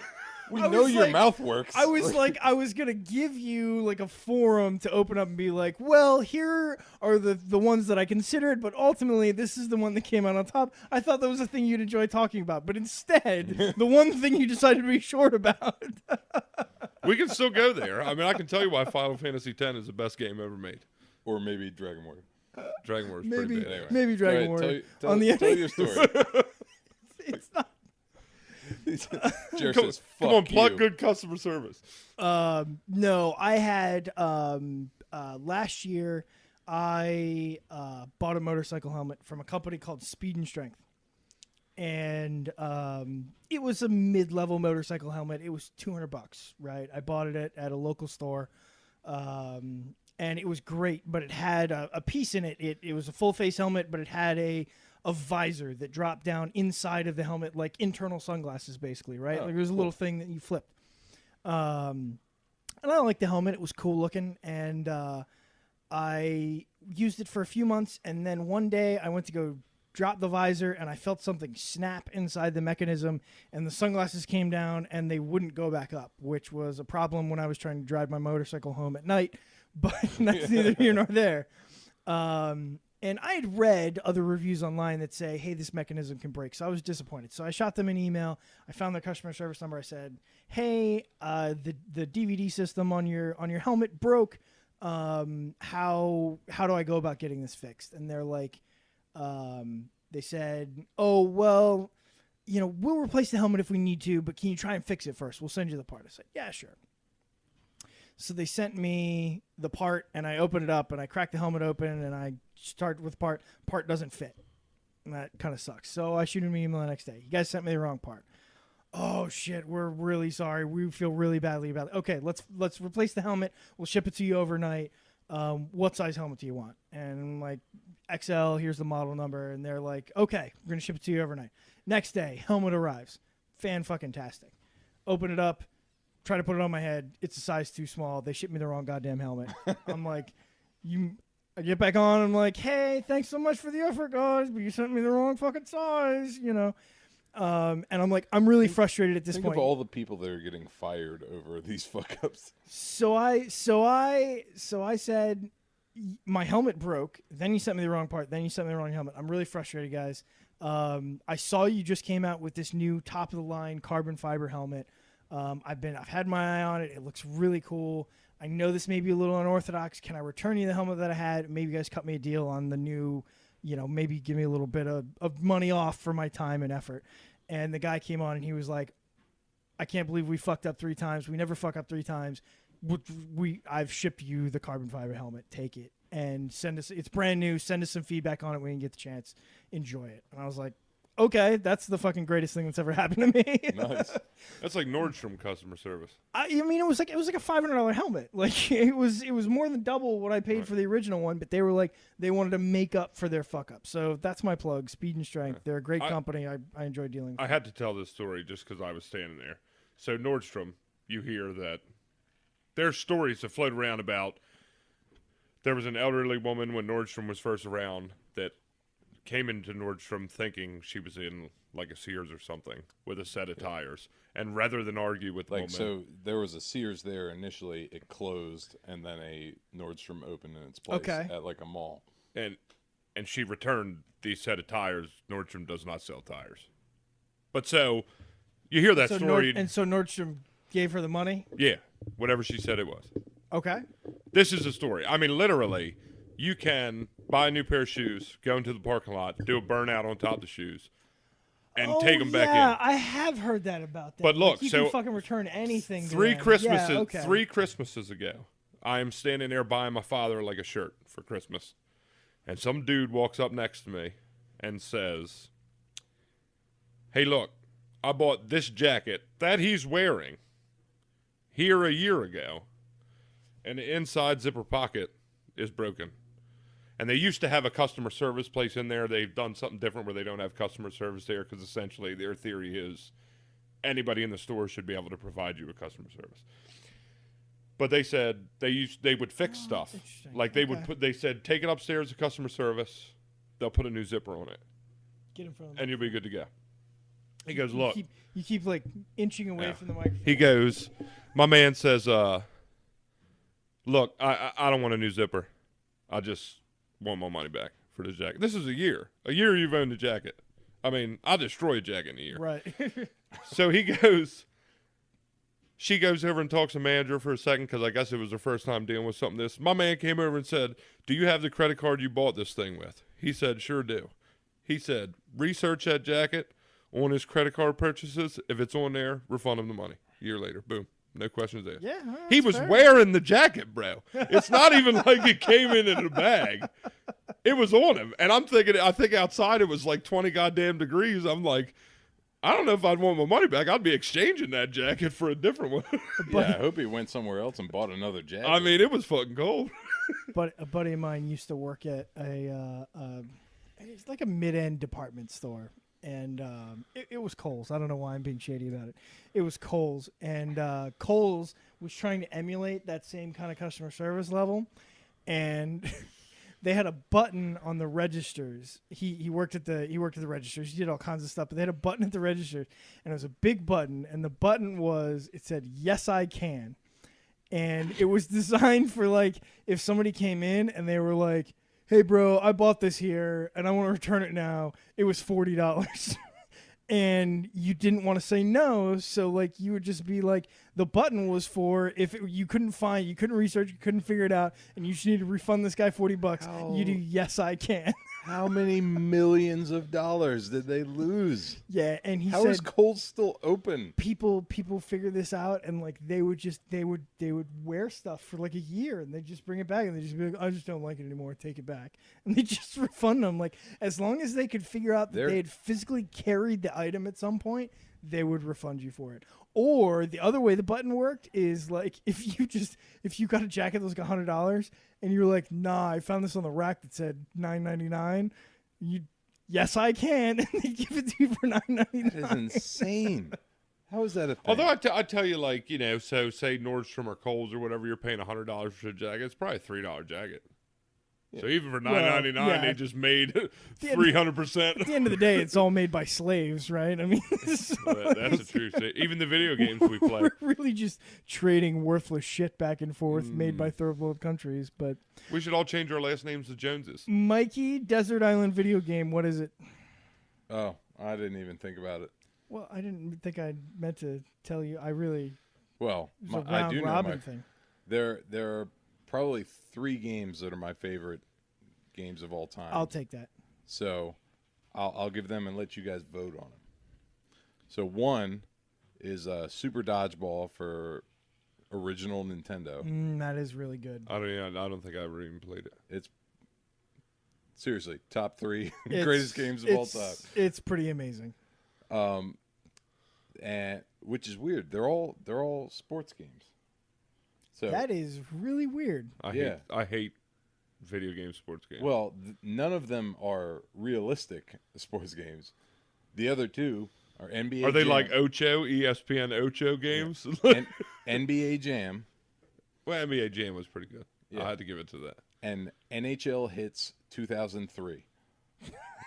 We I know was your like- mouth works. I was like, I was gonna give you like a forum to open up and be like, well, here are the ones that I considered, but ultimately this is the one that came out on top. I thought that was a thing you'd enjoy talking about, but instead, the one thing you decided to be short about. We can still go there. I mean, I can tell you why Final Fantasy X is the best game ever made. Or maybe Dragon Warrior. Dragon Warrior is maybe pretty bad. Anyway. maybe Dragon Go ahead, Warrior tell on the tell your NES. story. It's not. Jared Come, says, come "Fuck on, plug you." good customer service. No, I had last year. I bought a motorcycle helmet from a company called Speed and Strength, and it was a mid-level motorcycle helmet. It was $200, right? I bought it at a local store, and it was great. But it had a piece in it. It was a full-face helmet, but it had a visor that dropped down inside of the helmet, like internal sunglasses, basically, right? Oh, like there was a little thing that you flipped. And I liked the helmet. It was cool looking, and I used it for a few months, and then one day I went to go drop the visor, and I felt something snap inside the mechanism, and the sunglasses came down, and they wouldn't go back up, which was a problem when I was trying to drive my motorcycle home at night, but that's neither here nor there. And I had read other reviews online that say, hey, this mechanism can break. So I was disappointed. So I shot them an email. I found their customer service number. I said, hey, the DVD system on your helmet broke. How do I go about getting this fixed? And they're like, they said, oh, well, we'll replace the helmet if we need to, but can you try and fix it first? We'll send you the part. I said, yeah, sure. So they sent me the part, and I opened it up, and I cracked the helmet open, and I start with part. Part doesn't fit. And that kind of sucks. So I shoot him an email the next day. You guys sent me the wrong part. Oh shit, we're really sorry. We feel really badly about it. Okay, let's replace the helmet. We'll ship it to you overnight. What size helmet do you want? And I'm like, XL, here's the model number. And they're like, okay, we're gonna ship it to you overnight. Next day, helmet arrives. Fan-fucking-tastic. Open it up, try to put it on my head. It's a size too small. They shipped me the wrong goddamn helmet. I'm like, I get back on. I'm like, hey, thanks so much for the effort, guys, but you sent me the wrong fucking size, you know. And I'm like, I'm really frustrated at this Think point. of all the people that are getting fired over these fuck ups. So I said, my helmet broke. Then you sent me the wrong part. Then you sent me the wrong helmet. I'm really frustrated, guys. I saw you just came out with this new top of the line carbon fiber helmet. I've had my eye on it. It looks really cool. I know this may be a little unorthodox. Can I return you the helmet that I had? Maybe you guys cut me a deal on the new, maybe give me a little bit of money off for my time and effort. And the guy came on and he was like, I can't believe we fucked up 3 times. We never fuck up 3 times. I've shipped you the carbon fiber helmet. Take it and send us. It's brand new. Send us some feedback on it when you get the chance. Enjoy it. And I was like, okay, that's the fucking greatest thing that's ever happened to me. Nice. That's like Nordstrom customer service. I mean, it was like a $500 helmet. Like it was more than double what I paid for the original one. But they were like, they wanted to make up for their fuck up. So that's my plug. Speed and Strength. They're a great company. I enjoy dealing with. I had to tell this story just because I was standing there. So Nordstrom, you hear that there's stories that float around about. There was an elderly woman when Nordstrom was first around that came into Nordstrom thinking she was in like a Sears or something with a set of tires. And rather than argue with the woman. So there was a Sears there initially, it closed, and then a Nordstrom opened in its place at like a mall. And she returned these set of tires. Nordstrom does not sell tires. But so you hear that story. So Nordstrom gave her the money? Yeah, whatever she said it was. Okay. This is the story. I mean, literally, you can buy a new pair of shoes, go into the parking lot, do a burnout on top of the shoes, and take them back in. Yeah, I have heard that about that. But look, you can fucking return anything. Three Christmases ago, I am standing there buying my father like a shirt for Christmas, and some dude walks up next to me and says, "Hey, look, I bought this jacket that he's wearing here a year ago, and the inside zipper pocket is broken." And they used to have a customer service place in there. They've done something different where they don't have customer service there because essentially their theory is anybody in the store should be able to provide you with customer service. But they said they would fix stuff. Like they said, take it upstairs to customer service. They'll put a new zipper on it. Get in front of and you'll be good to go. He goes, look. You keep like inching away from the microphone. He goes, my man says, look, I don't want a new zipper. I just want my money back for this jacket. This is a year. A year you've owned the jacket. I mean, I'll destroy a jacket in a year. Right. So she goes over and talks to the manager for a second because I guess it was her first time dealing with something this. My man came over and said, do you have the credit card you bought this thing with? He said, sure do. He said, research that jacket on his credit card purchases. If it's on there, refund him the money. A year later, boom. No questions asked. Yeah, he was wearing the jacket, bro. It's not even like it came in a bag. It was on him. And I'm thinking, I think outside it was like 20 goddamn degrees. I'm like, I don't know if I'd want my money back. I'd be exchanging that jacket for a different one. Yeah, I hope he went somewhere else and bought another jacket. I mean, it was fucking cold. But a buddy of mine used to work at it's like a mid-end department store. And it was Kohl's. I don't know why I'm being shady about it. It was Kohl's. And Kohl's was trying to emulate that same kind of customer service level. And they had a button on the registers. He worked at the registers. He did all kinds of stuff. But they had a button at the registers. And it was a big button. And the button it said, yes, I can. And it was designed for, like, if somebody came in and they were like, hey, bro, I bought this here, and I want to return it now. It was $40. And you didn't want to say no, so, like, you would just be like, the button was for if you couldn't research, you couldn't figure it out, and you just need to refund this guy $40. You do, yes, I can. How many millions of dollars did they lose? Yeah, and he How said is Kohl's still open? people figure this out, and like they would wear stuff for like a year, and they just bring it back, and they just be like, I just don't like it anymore, take it back, and they just refund them. Like as long as they could figure out that they had physically carried the item at some point, they would refund you for it. Or the other way the button worked is like if you got a jacket that was like $100 and you're like, nah, I found this on the rack that said $9.99, yes I can, and they give it to you for $9.99. That is insane. How is that a thing? Although I tell you, like, you know, so say Nordstrom or Kohl's or whatever, you're paying $100 for a jacket. It's probably a $3 jacket. So even for $9.99, they just made 300%. At the end of the day, it's all made by slaves, right? I mean, That's the truth. Even the video games we play. We're really just trading worthless shit back and forth made by third world countries. But We should all change our last names to Joneses. Mikey, Desert Island video game, what is it? Oh, I didn't even think about it. Well, I didn't think I meant to tell you. I really Well, it was a I round do know robin thing. there are probably 3 games that are my favorite games of all time. I'll take that. So I'll give them and let you guys vote on them. So one is Super Dodgeball for original Nintendo. That is really good. I don't think I ever even played it. It's seriously top 3 It's- greatest games of all time. It's pretty amazing. And which is weird. They're all sports games. So That is really weird. I hate video game sports games. well, none of them are realistic sports games. The other 2 are NBA. Are they Jam, like Ocho, ESPN Ocho games? NBA Jam Well, NBA Jam was pretty good. Yeah. I had to give it to that. and NHL Hits 2003?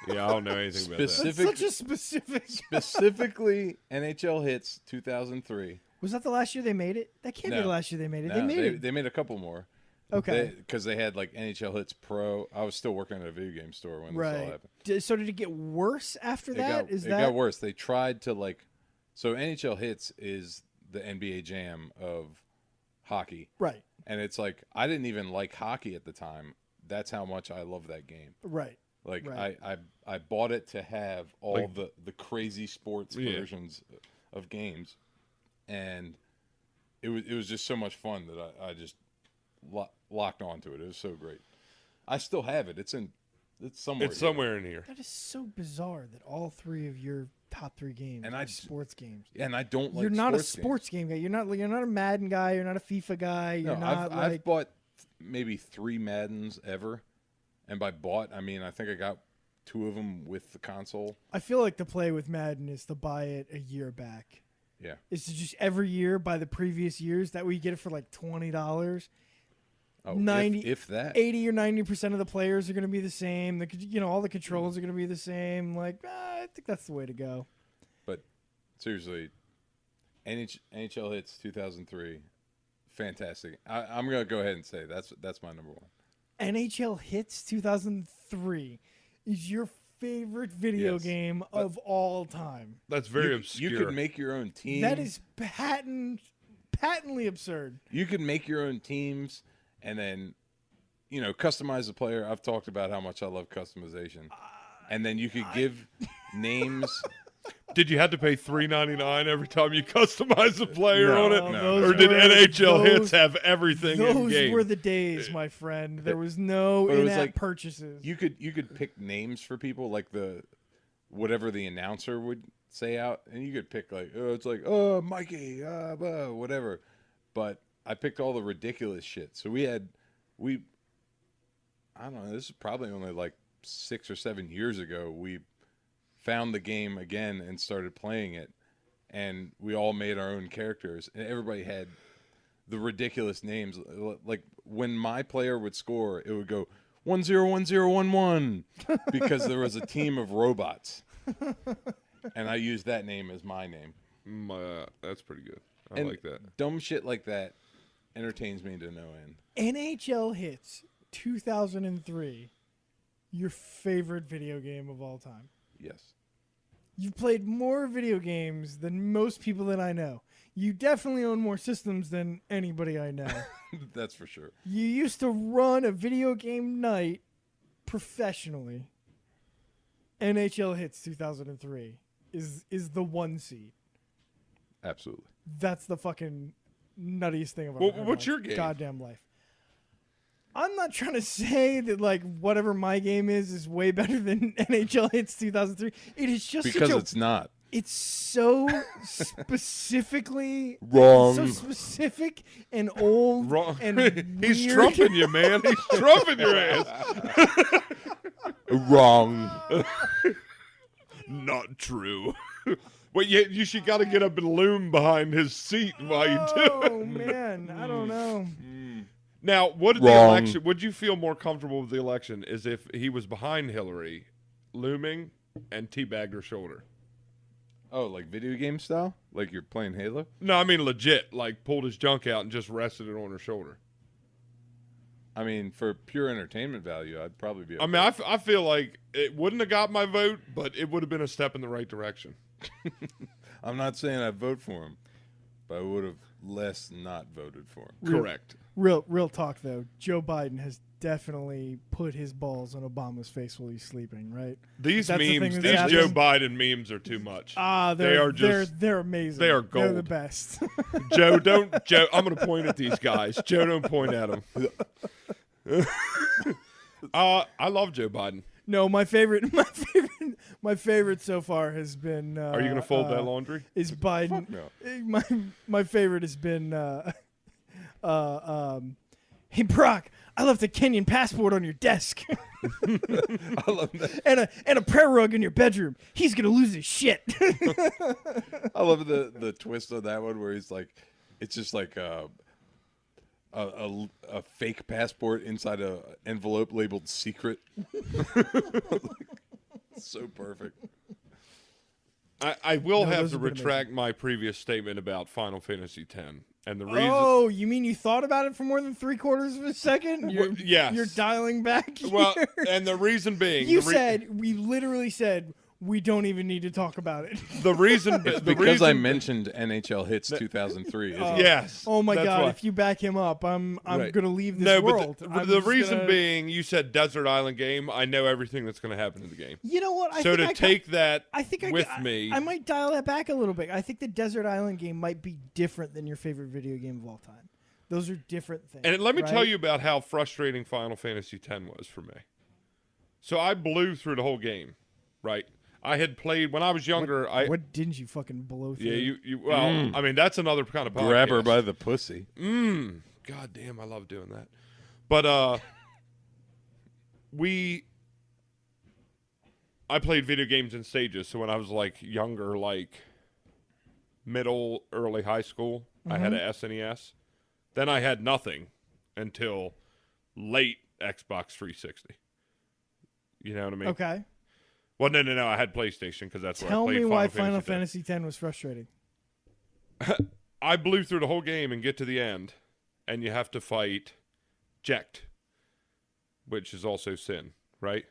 Yeah, I don't know anything about that. That's such a specific. Specifically, NHL Hits 2003. Was that the last year they made it? That can't be No. the last year they made it. No, they made it. They made a couple more. Okay. Because they had like NHL Hits Pro. I was still working at a video game store when this all Right. happened. So did it get worse after that? It got worse. They tried to like, so NHL Hits is the NBA Jam of hockey, right? and it's like I didn't even like hockey at the time. That's how much I love that game. Right. Like Right. I bought it to have all Like- the crazy sports Yeah. versions of games, and it was just so much fun that I just locked onto it. It was so great. I still have it. It's somewhere. It's here. somewhere in here. That is so bizarre that all 3 of your top 3 games And are I- sports games. And I don't like. You're not a games. sports game guy. You're not a Madden guy. You're not a FIFA guy. You're No, not I've bought maybe 3 Maddens ever, and by bought I mean I think I got 2 of them with the console. I feel like the play with Madden is to buy it a year back. Yeah. It's to just every year buy the previous years. That way you get it for like $20. Oh, 90 if that. 80 or 90% of the players are going to be the same. All the controls are going to be the same. Like, I think that's the way to go. But seriously, NHL Hits 2003, fantastic. I'm gonna go ahead and say that's my number 1. NHL Hits 2003 is your favorite video Yes. game of all time. That's very you, obscure. You could make your own team. That is patently absurd. You could make your own teams and then, customize the player. I've talked about how much I love customization, and then you could give names. Did you have to pay $3.99 every time you customize a player No, on it, no. or did NHL those- Hits have everything in Those game? were the days, my friend. There was no But it was in-app like- purchases. You could pick names for people like whatever the announcer would say out, and you could pick Mikey, whatever. But I picked all the ridiculous shit. So I don't know. This is probably only like 6 or 7 years ago. We found the game again and started playing it, and we all made our own characters, and everybody had the ridiculous names. Like when my player would score, it would go 101011 because there was a team of robots, and I used that name as my name. That's pretty good. I And like that. dumb shit like that entertains me to no end. NHL Hits 2003, your favorite video game of all time. Yes. You've played more video games than most people that I know. You definitely own more systems than anybody I know. That's for sure. You used to run a video game night professionally. NHL Hits 2003 is the 1 seed. Absolutely. That's the fucking nuttiest thing I've ever Well, heard in what's my your game? goddamn life. I'm not trying to say that like whatever my game is way better than NHL Hits 2003. It is just Because such a, it's not. it's so specifically Wrong. so specific and old Wrong. and He's weird. trumping you, man. He's trumping your ass. Wrong. Not true. Well, you should got to get up and loom behind his seat while you do it. Oh man, I don't know. Now, what did the Wrong. election? Would you feel more comfortable with the election? Is if he was behind Hillary, looming, and teabagged her shoulder? Oh, like video game style? Like you're playing Halo? No, I mean legit. Like pulled his junk out and just rested it on her shoulder. I mean, for pure entertainment value, I'd probably be okay. I mean, I feel like it wouldn't have got my vote, but it would have been a step in the right direction. I'm not saying I'd vote for him, but I would have less not voted for him. Correct. Real talk though. Joe Biden has definitely put his balls on Obama's face while he's sleeping, right? These That's the memes, thing these that's Joe happening. Biden memes are too much. They are just they're amazing. they are They're the gold. best. Joe, don't Joe. I'm going to point at these guys. Joe, don't point at them. I love Joe Biden. No, my favorite so far has been. Are you going to fold that laundry? Is Biden? Fuck no. My favorite has been. Hey Brock, I left a Kenyan passport on your desk, I love that. and a prayer rug in your bedroom. He's gonna lose his shit. I love the twist on that one where he's like, it's just like a fake passport inside a envelope labeled secret. So perfect. I will No, have those to have been retract my previous statement about Final Fantasy X. And the reason, Oh, you mean you thought about it for more than 3/4 of a second? yes. You're dialing back. well, here? and the reason being, You said we literally said we don't even need to talk about it. the reason, It's the because I reason, mentioned NHL Hits 2003. Isn't it? yes. Oh my that's god! why. If you back him up, I'm Right. gonna leave this No, world. but I'm the just reason gonna- being, you said desert island game. I know everything that's going to happen in the game. you know what? So to take that I think with me, I might dial that back a little bit. I think the Desert Island game might be different than your favorite video game of all time. Those are different things. and let me tell right? you about how frustrating Final Fantasy X was for me. So I blew through the whole game, right? I had played when I was younger. What didn't you fucking blow through? Yeah, you well, I mean that's another kind of podcast. Grab her by the pussy. God damn, I love doing that. But I played video games in stages. So when I was like younger, like middle, early high school, I had a SNES. Then I had nothing until late Xbox 360. You know what I mean? Okay. Well, no. I had PlayStation because that's where I Tell played me why Final Final Fantasy Fantasy X was frustrating. I blew through the whole game and get to the end, and you have to fight Jekt, which is also Sin, right?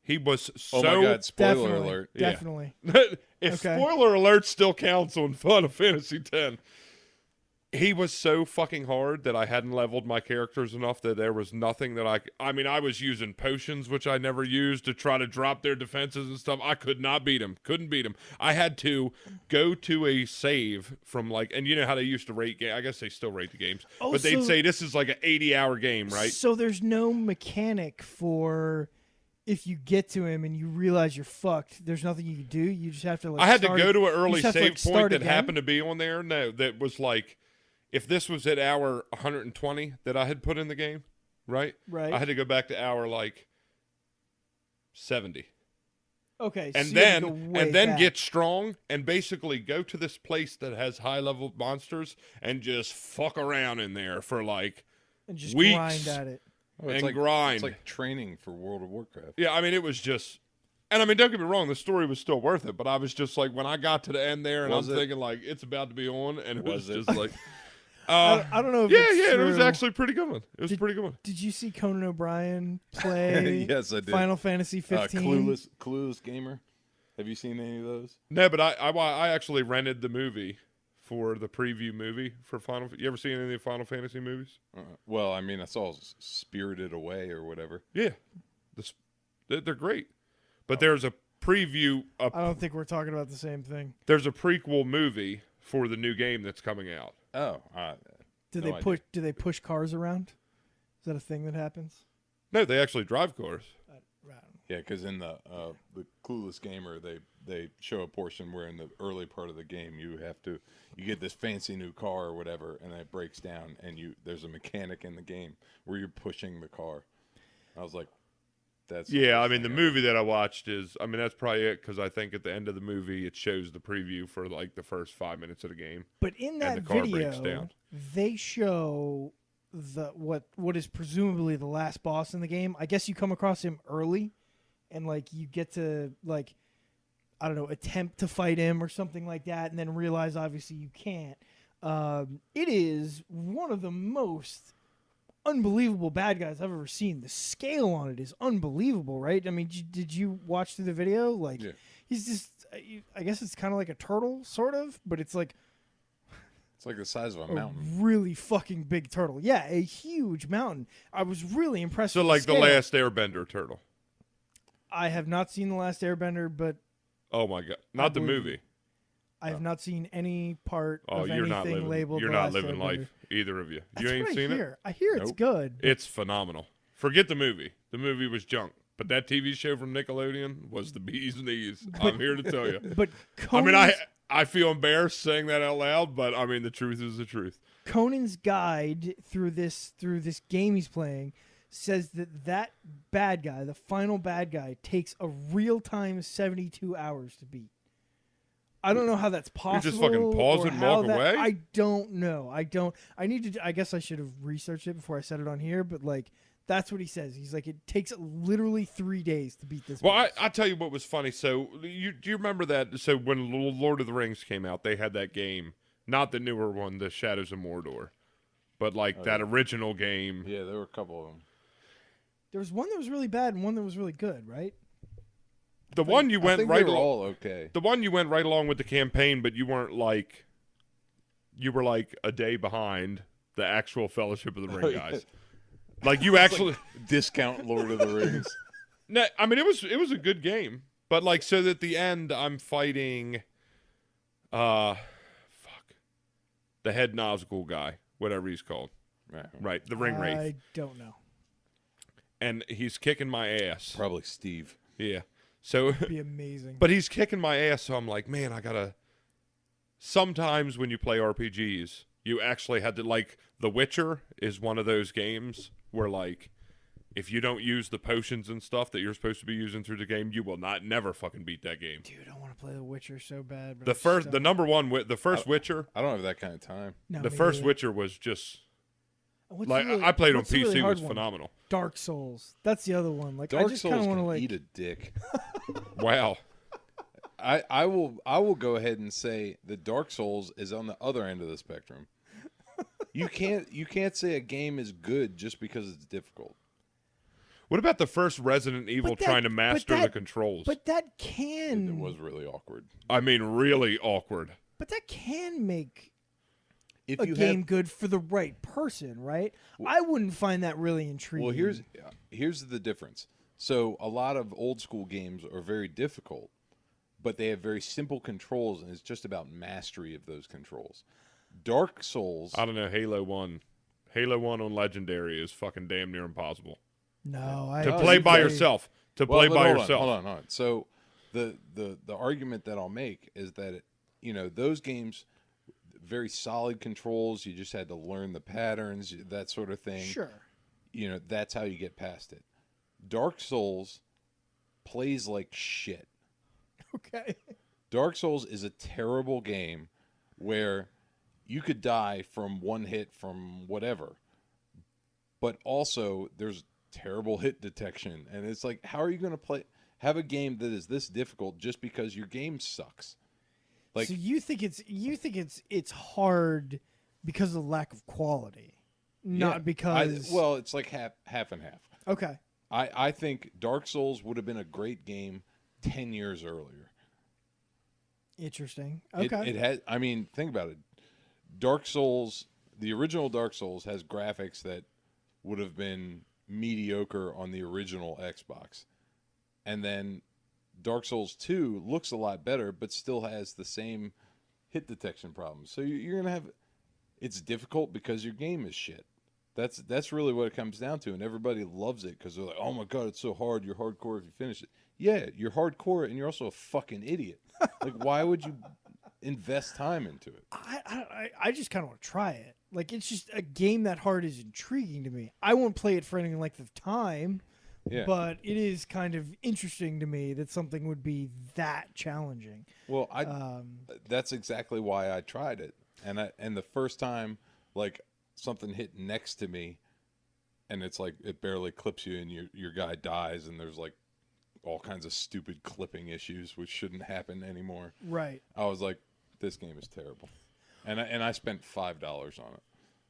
He was so... Oh my god! Spoiler Definitely, alert. Yeah. Definitely. if Okay. spoiler alert still counts on Final Fantasy X, he was so fucking hard that I hadn't leveled my characters enough that there was nothing that I mean, I was using potions, which I never used, to try to drop their defenses and stuff. I could not beat him. Couldn't beat him. I had to go to a save from like, and you know how they used to rate games. I guess they still rate the games. Oh, but they'd so- say this is like an 80-hour game, right? So there's no mechanic for if you get to him and you realize you're fucked. There's nothing you can do. You just have to like. I had start- to go to an you early just have to, save like, point start that again? happened to be on there. No, that was like, if this was at hour 120 that I had put in the game, right? Right. I had to go back to hour like 70. Okay. And so you have to then go way back. get strong and basically go to this place that has high level monsters and just fuck around in there for like and just weeks. grind at it. Oh, And grind. It's like training for World of Warcraft. Yeah, I mean, it was just, and I mean, don't get me wrong, the story was still worth it, but I was just like, when I got to the end there, and Was I'm it? thinking like, it's about to be on, and it was Was it? just like, I don't know if yeah, it's it was true. actually a pretty good one. It was a pretty good one. Did you see Conan O'Brien play Yes, I did. Final Fantasy 15? Clueless gamer. Have you seen any of those? No, but I actually rented the movie for the preview movie for Final. You ever seen any of the Final Fantasy movies? Well, I mean, I saw Spirited Away or whatever. Yeah, they're great, but there's a preview. I don't think we're talking about the same thing. There's a prequel movie for the new game that's coming out. Oh, Do no they push? idea. Do they push cars around? Is that a thing that happens? No, they actually drive cars. Yeah, because in the Clueless Gamer, they show a portion where in the early part of the game you get this fancy new car or whatever, and then it breaks down, and there's a mechanic in the game where you're pushing the car. I was like, that's the Yeah, worst I mean, the thing movie that I watched that's probably it, because I think at the end of the movie it shows the preview for like the first 5 minutes of the game. But in that the car breaks video, down. they show what is presumably the last boss in the game. I guess you come across him early, and like you get to like, I don't know, attempt to fight him or something like that, and then realize obviously you can't. It is one of the most unbelievable bad guys I've ever seen. The scale on it is unbelievable, right? I mean, did you watch through the video? Like, Yeah. he's just, I guess it's kind of like a turtle, sort of, but it's like It's like the size of a a mountain. really fucking big turtle. Yeah, a huge mountain. I was really impressed So with like the the scale. last Airbender turtle. I have not seen The Last Airbender, but Oh my god, not the believe movie. I have not seen any part Oh, of you're not anything living. labeled You're The not Last living Airbender. life, either of you. That's You ain't what I seen it. hear. I hear it's Nope. good. It's phenomenal. Forget the movie. The movie was junk. But that TV show from Nickelodeon was the bee's knees. I'm here to tell you. But I mean, Conan's, I feel embarrassed saying that out loud, but I mean, the truth is the truth. Conan's guide through this game he's playing says that bad guy, the final bad guy, takes a real time 72 hours to beat. I don't know how that's possible. just fucking pause or it and how walk that- away? I don't know. I need to. I guess I should have researched it before I said it on here. But like, that's what he says. He's like, it takes literally 3 days to beat this. Well, boss. I tell you what was funny. So, do you remember that? So, when Lord of the Rings came out, they had that game, not the newer one, the Shadows of Mordor, but like that original game. Yeah, there were a couple of them. There was one that was really bad and one that was really good, right? The one you I went think right they were along. all okay. The one you went right along with the campaign, but you weren't like. You were like a day behind the actual Fellowship of the Ring Oh, yeah. guys. Like you actually. Discount Lord of the Rings. No, I mean it was a good game, but like so that at the end I'm fighting, the head Nazgul guy, whatever he's called, right? The Ring Wraith, I don't know. and he's kicking my ass. Probably Steve. Yeah, so It'd be amazing. but he's kicking my ass, so I'm like, man, I gotta. Sometimes when you play RPGs, you actually had to like The Witcher is one of those games where like. If you don't use the potions and stuff that you're supposed to be using through the game, you will never fucking beat that game. Dude, I want to play The Witcher so bad. But The I first, just the don't. number one, the first Witcher, I don't have that kind of time. No, the me first neither. Witcher was just What's like the really- I played on what's the really PC, hard was one? phenomenal. Dark Souls. That's the other one. Like I Dark just Souls kind of can want to like. eat a dick. Wow, I will go ahead and say that Dark Souls is on the other end of the spectrum. You can't say a game is good just because it's difficult. what about the first Resident Evil But that- trying to but master the that- controls? But that It can. was really awkward. I mean, really awkward. But that can make If a you game have, good for the right person, right? I wouldn't find that really intriguing. well, here's the difference. So a lot of old school games are very difficult, but they have very simple controls, and it's just about mastery of those controls. Dark Souls. I don't know. Halo 1 on Legendary is fucking damn near impossible no, I to No, play you by play- yourself. To Well, play but by hold yourself. On, hold on. So the argument that I'll make is that those games, very solid controls. You just had to learn the patterns, that sort of thing. sure. That's how you get past it. Dark Souls plays like shit. Okay. Dark Souls is a terrible game where you could die from one hit from whatever, but also there's terrible hit detection, and it's like, how are you going to have a game that is this difficult just because your game sucks? Like, So you think it's hard because of lack of quality, yeah, not because. well, it's like half and half. okay. I think Dark Souls would have been a great game 10 years earlier. Interesting. Okay. It had. I mean, think about it. Dark Souls, the original Dark Souls, has graphics that would have been mediocre on the original Xbox, and then Dark Souls 2 looks a lot better, but still has the same hit detection problems. So you're gonna have it's difficult because your game is shit. That's really what it comes down to, and everybody loves it because they're like, "Oh my god, it's so hard. You're hardcore if you finish it." Yeah, you're hardcore, and you're also a fucking idiot. Like, why would you invest time into it? I just kind of want to try it. Like, it's just a game that hard is intriguing to me. I won't play it for any length of time, Yeah. but it is kind of interesting to me that something would be that challenging. Well, that's exactly why I tried it. And the first time, like, something hit next to me, and it's like it barely clips you, and your guy dies, and there's like all kinds of stupid clipping issues which shouldn't happen anymore. Right. I was like, this game is terrible, and I spent $5 on it.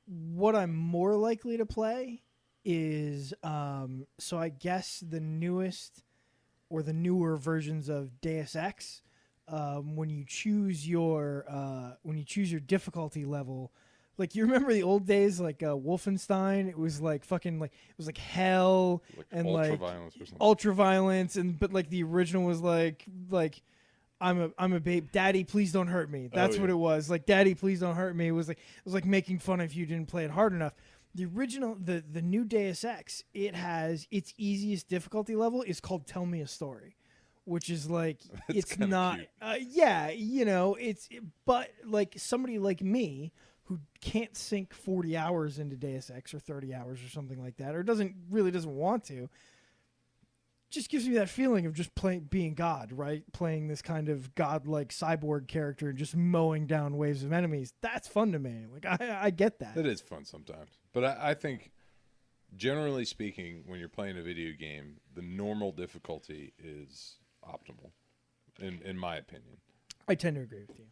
What I'm more likely to play is so I guess the newest or the newer versions of Deus Ex. When you choose your difficulty level, like, you remember the old days, like Wolfenstein, it was like fucking like it was like hell Like and ultra like violence or something. ultra violence, and but like the original was like I'm a babe, daddy, please don't hurt me. That's what yeah. it was. Like, daddy, please don't hurt me. It was like making fun if you didn't play it hard enough. The original, the new Deus Ex, it has its easiest difficulty level is called Tell Me a Story, which is like it's kinda not cute. yeah, you know, but like somebody like me who can't sink 40 hours into Deus Ex or 30 hours or something like that, or doesn't want to, just gives me that feeling of just being God, right? Playing this kind of godlike cyborg character and just mowing down waves of enemies. That's fun to me. Like, I get that. It is fun sometimes, but I think, generally speaking, when you're playing a video game, the normal difficulty is optimal, in my opinion. I tend to agree with you.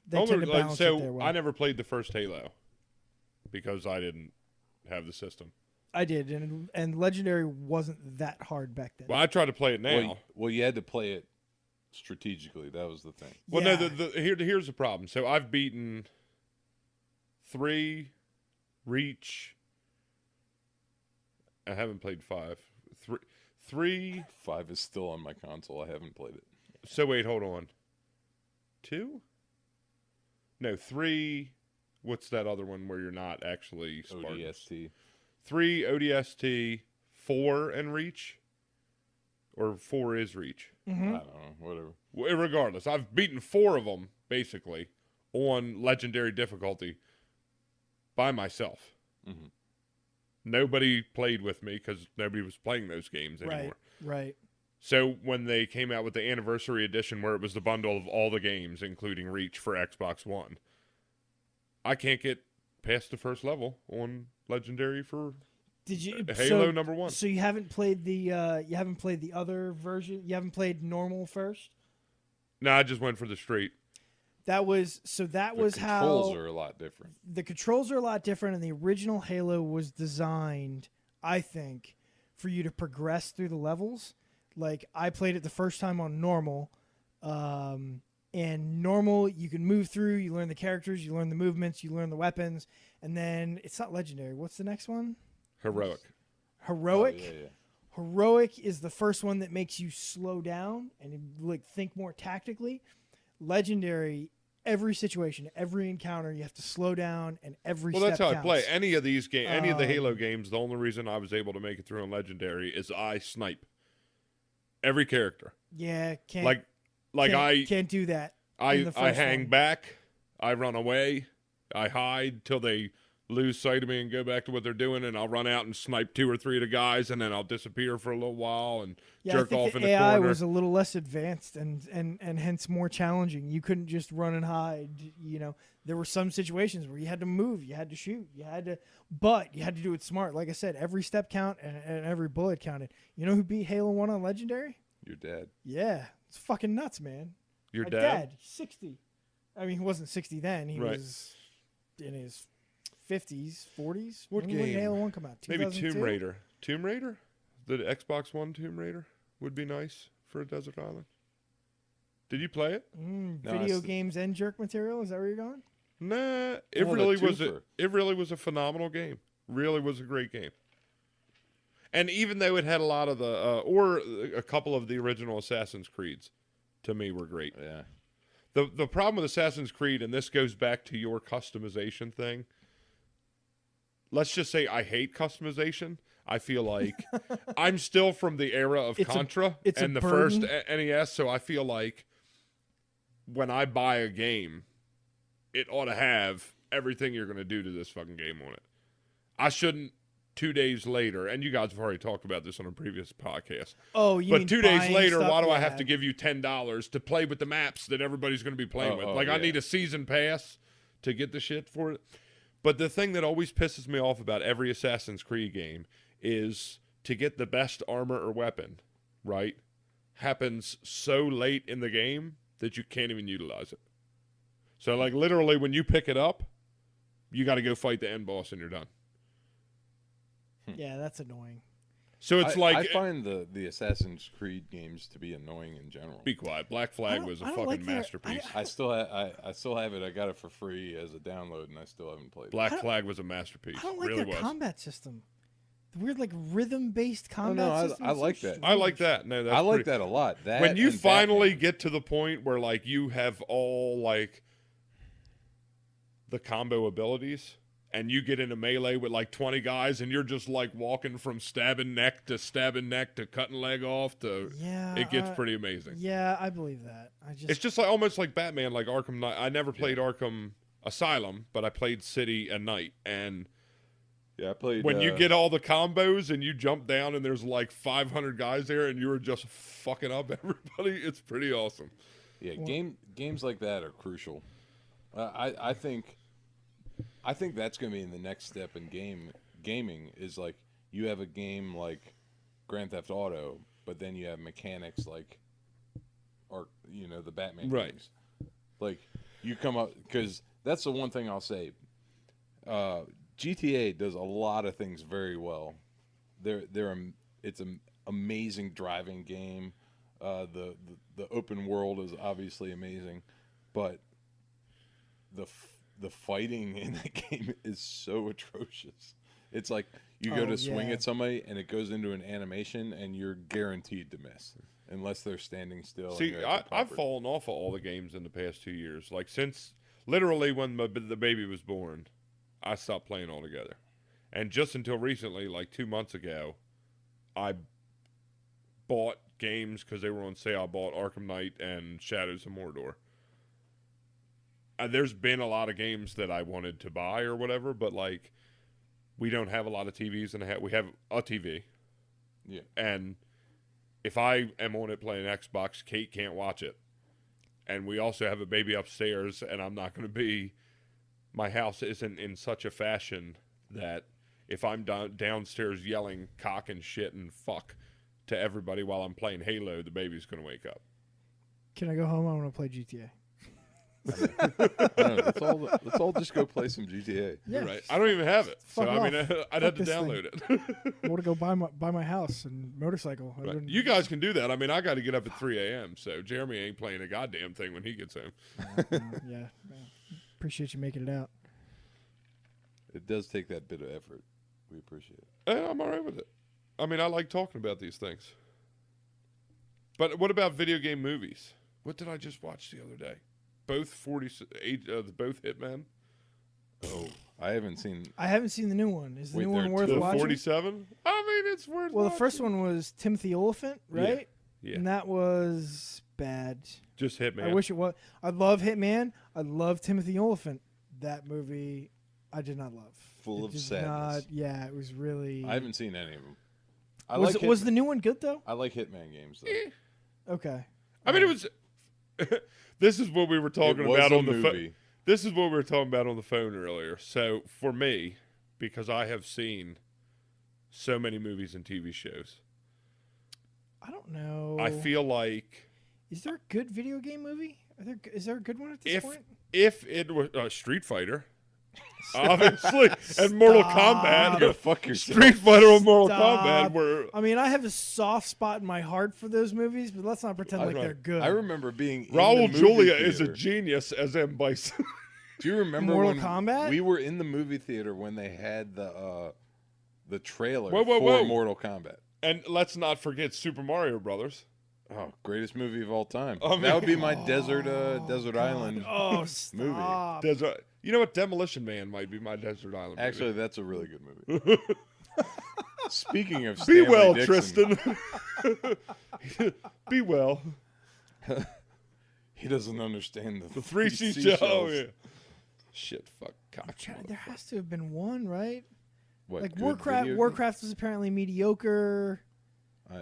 They tend to balance it there well. I never played the first Halo because I didn't have the system. I did, and Legendary wasn't that hard back then. Well, I try to play it now. Well, you had to play it strategically. That was the thing. Well, Yeah. no, here's the problem. So I've beaten 3, Reach. I haven't played 5. 3. 5 is still on my console. I haven't played it. So wait, hold on. 2? No, 3. What's that other one where you're not actually Spartans? ODST. 3 ODST, 4 and Reach, or 4 is Reach. Mm-hmm. I don't know. Whatever. Well, regardless, I've beaten 4 of them basically on legendary difficulty by myself. Mm-hmm. Nobody played with me because nobody was playing those games anymore. Right. So when they came out with the anniversary edition where it was the bundle of all the games, including Reach for Xbox One, I can't get past the first level on Legendary for Halo number 1. So you haven't played the other version? You haven't played normal first? No, I just went for the straight. That was how controls are a lot different. The controls are a lot different, and the original Halo was designed, I think, for you to progress through the levels. Like, I played it the first time on normal, and normal, you can move through, you learn the characters, you learn the movements, you learn the weapons, and then it's not legendary. What's the next one? Heroic. Heroic. Oh, yeah. Heroic is the first one that makes you slow down and like think more tactically. Legendary, every situation, every encounter, you have to slow down, and every step that's how counts. I play any of these games. Any of the Halo games, the only reason I was able to make it through on Legendary is I snipe every character. Yeah, Like I can't do that. I hang back, I run away, I hide till they lose sight of me and go back to what they're doing, and I'll run out and snipe 2 or 3 of the guys, and then I'll disappear for a little while and jerk I off think in the the AI corner. was a little less advanced and hence more challenging. You couldn't just run and hide. You know, there were some situations where you had to move, you had to shoot, but you had to do it smart. Like I said, every step count and every bullet counted. You know who beat Halo 1 on Legendary? Your dad. Yeah, it's fucking nuts, man. Your My dad? 60. I mean, he wasn't 60 then. He Right. was in his 50s, 40s. What when game? did Halo 1 come out? Maybe 2002? Tomb Raider. Tomb Raider? The Xbox One Tomb Raider would be nice for a desert island. Did you play it? No, Video games and jerk material? Is that where you're going? Nah, it No, really the was twofer. it really was a phenomenal game. Really was a great game. And even though it had a lot of the, or a couple of the original Assassin's Creeds, to me were great. Yeah. The problem with Assassin's Creed, and this goes back to your customization thing. Let's just say I hate customization. I feel like I'm still from the era of Contra and the first NES, so I feel like when I buy a game, it ought to have everything you're going to do to this fucking game on it. I shouldn't 2 days later, and you guys have already talked about this on a previous podcast. Oh, you but mean 2 days buying later, stuff? why do I Yeah. have to give you $10 to play with the maps that everybody's going to be playing with? Like, I need a season pass to get the shit for it. But the thing that always pisses me off about every Assassin's Creed game is to get the best armor or weapon, right, happens so late in the game that you can't even utilize it. So, like, literally, when you pick it up, you got to go fight the end boss and you're done. Yeah, that's annoying. So it's I find the Assassin's Creed games to be annoying in general. Be quiet. Black Flag was a fucking like masterpiece. I still have it. I got it for free as a download, and I still haven't played it. Black Flag was a masterpiece. I don't like really their was. combat system. The weird, like, rhythm-based combat no, system. I is like so that. strange. I like that. No, that's I like pretty- that a lot. That when you and finally Batman. get to the point where, like, you have all, like, the combo abilities, and you get into melee with, like, 20 guys, and you're just, like, walking from stabbing neck to cutting leg off to... Yeah, it gets pretty amazing. Yeah, I believe that. It's just like almost like Batman, like Arkham Knight. I never played Arkham Asylum, but I played City and Night, and... Yeah, I played. When you get all the combos and you jump down and there's like 500 guys there and you were just fucking up everybody, it's pretty awesome. Yeah, games like that are crucial. I think that's going to be in the next step in gaming is like you have a game like Grand Theft Auto, but then you have mechanics like, or the Batman games. Like you come up because that's the one thing I'll say. GTA does a lot of things very well. It's an amazing driving game. The open world is obviously amazing, but the fighting in that game is so atrocious. It's like you go to swing at somebody and it goes into an animation and you're guaranteed to miss unless they're standing still. See, I've fallen off of all the games in the past 2 years. Like since literally when the baby was born, I stopped playing altogether. And just until recently, like 2 months ago, I bought games because they were on sale. I bought Arkham Knight and Shadows of Mordor. There's been a lot of games that I wanted to buy or whatever, but like we don't have a lot of TVs, and we have a TV. Yeah. And if I am on it playing Xbox, Kate can't watch it. And we also have a baby upstairs, and I'm not going to be... My house isn't in such a fashion that if I'm downstairs yelling cock and shit and fuck to everybody while I'm playing Halo, the baby's going to wake up. Can I go home? I want to play GTA. I don't know, let's all just go play some GTA. Yeah, Right. I don't even have it. So, Fuck I mean, off. I'd have to download it. I want to go buy my house and motorcycle. Right. You guys can do that. I mean, I got to get up at 3 a.m., so Jeremy ain't playing a goddamn thing when he gets home. Yeah. Appreciate you making it out. It does take that bit of effort. We appreciate it. And I'm all right with it. I mean, I like talking about these things. But what about video game movies? What did I just watch the other day? Both both Hitmen. Oh, I haven't seen the new one. Is the Wait, new one there are worth two? The watching? 47? I mean, it's worth Well, the watching. first one was Timothy Oliphant, right? Yeah. And that was bad. Just Hitman. I wish it was. I love Hitman. I love Timothy Oliphant. That movie, I did not love. Full It of did sadness. Yeah, it was really. I haven't seen any of them. Was the new one good though? I like Hitman games though. Okay. I mean, it was... This is what we were talking It was about a on the phone. movie. This is what we were talking about on the phone earlier. So, for me, because I have seen so many movies and TV shows, I don't know. I feel like Is there a good video game movie? Is there a good one at this point? if it was Street Fighter, obviously, and Mortal Kombat, Go fuck yourself. Street Fighter and Mortal Stop. Kombat were... I mean, I have a soft spot in my heart for those movies, but let's not pretend like Right. they're good. I remember being in Raul the movie Julia is a theater. genius as M. Bison. Do you remember Mortal when Kombat? we were in the movie theater when they had the the trailer Whoa, whoa, for whoa. Mortal Kombat. And let's not forget Super Mario Brothers. Oh, greatest movie of all time. I mean- That would be my desert island Oh, movie. stop. You know what? Demolition Man might be my Desert Island movie. Actually, that's a really good movie. Speaking of Be Stanley well, Dixon, Tristan. Be well. he doesn't understand the The three seashells. seashells. Yeah. Shit, fuck, cock. There has to have been one, right? What, Like good Warcraft. video Warcraft was apparently mediocre.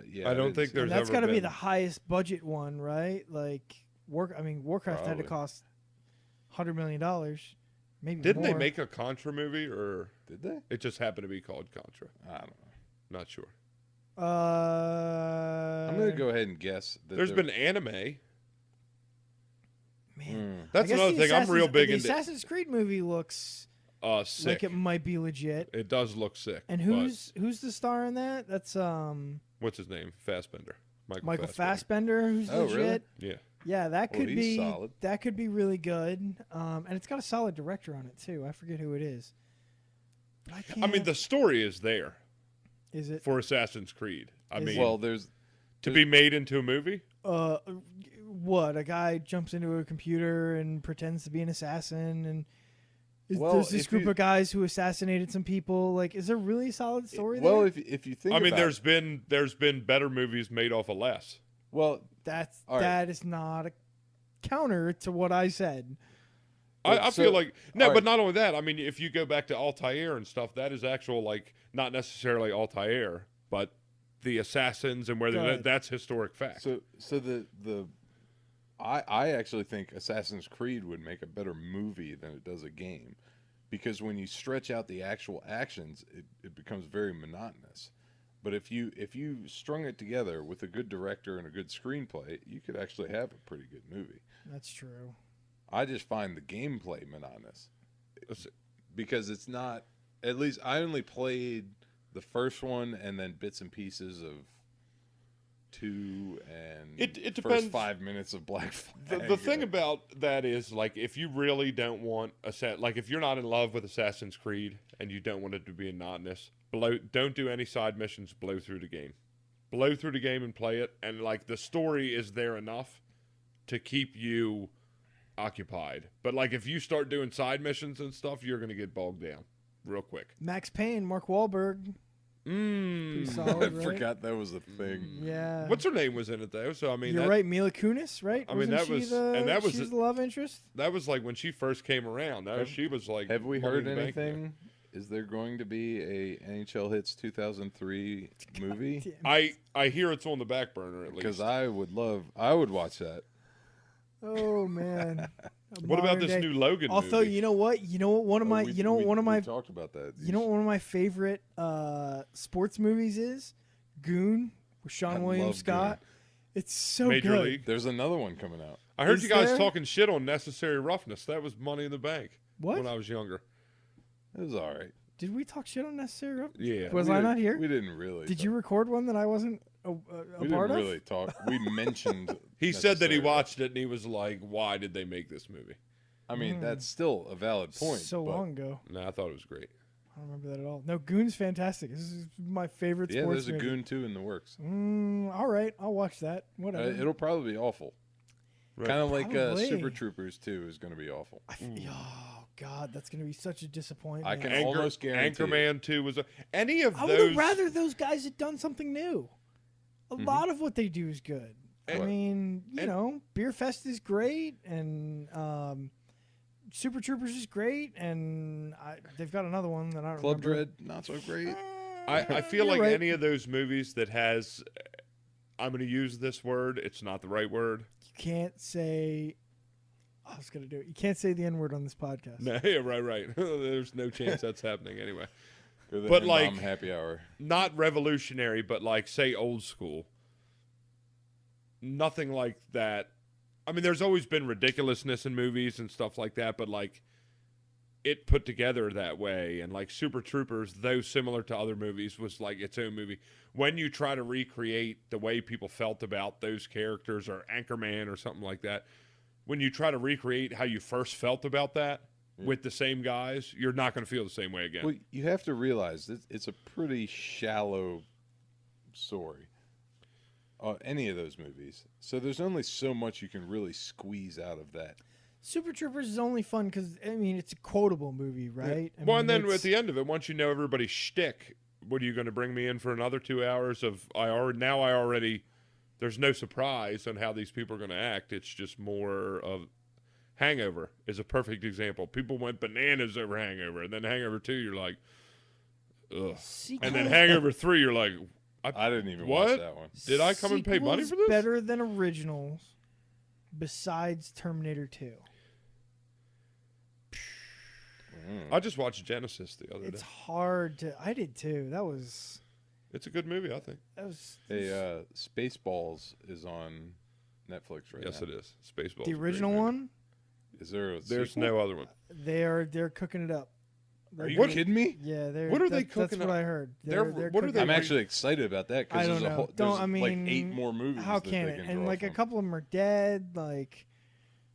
yeah, I don't didn't think see there's And that's ever got to be been- the highest budget one, right? Like Warcraft had to Probably. cost $100 million, maybe Didn't more. they make a Contra movie, or Did they? it just happened to be called Contra? I don't know. Not sure. I'm gonna go ahead and guess that There's been anime. Man, That's I guess another the thing. I'm real Assassin's- big the into. Assassin's Creed movie looks Sick. like it might be legit. It does look sick. And but who's the star in that? That's what's his name? Fassbender. Michael Fassbender, who's Oh, really? legit. Yeah. Yeah, that Well, could he's be solid. that could be really good. And it's got a solid director on it too. I forget who it is. But I can't. I mean, the story is there is it for Assassin's Creed. I Is mean, Well, there's to be made into a movie. what a guy jumps into a computer and pretends to be an assassin and Well, there's this if group you- of guys who assassinated some people. Like, is there really a solid story well, there? if you think I mean, about there's been better movies made off of less. well, That's all right. that is not a counter to what I said. I So- feel like no, all but right. not only that. I mean, if you go back to Altair and stuff, that is actual like not necessarily Altair, but the assassins and where Good. that's historic fact. so I actually think Assassin's Creed would make a better movie than it does a game, because when you stretch out the actual actions, it becomes very monotonous. But if you strung it together with a good director and a good screenplay, you could actually have a pretty good movie. That's true. I just find the gameplay monotonous Let's see. because it's not. At least I only played the first one and then bits and pieces of 2 and It first depends. 5 minutes of Black Flag. The thing about that is, like, if you really don't want like if you're not in love with Assassin's Creed and you don't want it to be monotonous, don't do any side missions. Blow through the game and play it, and like the story is there enough to keep you occupied. But like if you start doing side missions and stuff, you're gonna get bogged down real quick. Max Payne, Mark Wahlberg. Pretty I solid, right? forgot that was a thing. Yeah. What's her name was in it though? So I mean, You're right, Mila Kunis, right? I mean, Wasn't that she was- the, and that was she's the- the love interest. That was like when she first came around. She was like, Have we Money heard in the Bank. anything? Is there going to be a NHL Hits 2003 movie? I hear it's on the back burner at Because least. I would watch that. Oh man. A What about modern this day- new Logan Although movie? you know what, one of my, We talked about that. one of my favorite sports movies is Goon with Sean I William love Scott. It's so Major good. League. There's another one coming out. I heard Is you guys there? talking shit on Necessary Roughness. That was Money in the Bank. What? When I was younger. It was all right. Did we talk shit on Necessary Roughness? Yeah. Was We I didn't- not here? We didn't really. Did talk- you record one that I wasn't a We part didn't of? really talk. We mentioned. He said that he Necessary watched it and he was like, "Why did they make this movie?" I mean, that's still a valid point. So but long ago. No, I thought it was great. I don't remember that at all. No, Goon's fantastic. This is my favorite Yeah, sports there's a movie. Goon 2 in the works. All right, I'll watch that. Whatever. It'll probably be awful. Right. Kind of like Probably. Super Troopers 2 is going to be awful. Oh God, that's gonna be such a disappointment. I can almost guarantee. Anchorman 2 was any of I would those. have rather those guys had done something new. A lot of what they do is good. I And- mean, you know, Beer Fest is great, and Super Troopers is great, and they've got another one that I don't Club remember. Dread, not so great. I feel You're like right. any of those movies that has. I'm going to use this word. It's not the right word. You can't say. I was gonna do it. You can't say the N word on this podcast. No, yeah, right. There's no chance that's happening anyway. Or the But, N-Bomb like- happy hour. Not revolutionary, but like say old school. Nothing like that. I mean, there's always been ridiculousness in movies and stuff like that, but like it put together that way, and like Super Troopers, though similar to other movies, was like its own movie. When you try to recreate the way people felt about those characters, or Anchorman or something like that, when you try to recreate how you first felt about that, with the same guys, you're not going to feel the same way again. Well, you have to realize that it's a pretty shallow story. Any of those movies. So there's only so much you can really squeeze out of that. Super Troopers is only fun because I mean it's a quotable movie, right? I Well, mean, and then it's- at the end of it, once you know everybody's shtick, what are you going to bring me in for another 2 hours of? I already. There's no surprise on how these people are going to act. It's just more of Hangover is a perfect example. People went bananas over Hangover, and then Hangover 2, you're like, ugh, and then Hangover 3, you're like, I didn't even what? watch that one. Did I come and pay money for this? Better than originals, besides Terminator 2. I just watched Genesis the other It's day. hard to. I did too. It's a good movie, I think. That was Hey, Spaceballs is on Netflix right Yes, now. it is. Spaceballs. the original one. Is there a There's sequel? no other one. They're cooking it up. Are They're you What- kidding me? Yeah, they're. What are they That's cooking what up? I heard. They're- what are cooking they I'm up- actually excited about that I because don't there's know. a whole, Don't there's I mean like 8 more movies. How that can they it? can And draw like a from. couple of them are dead. Like,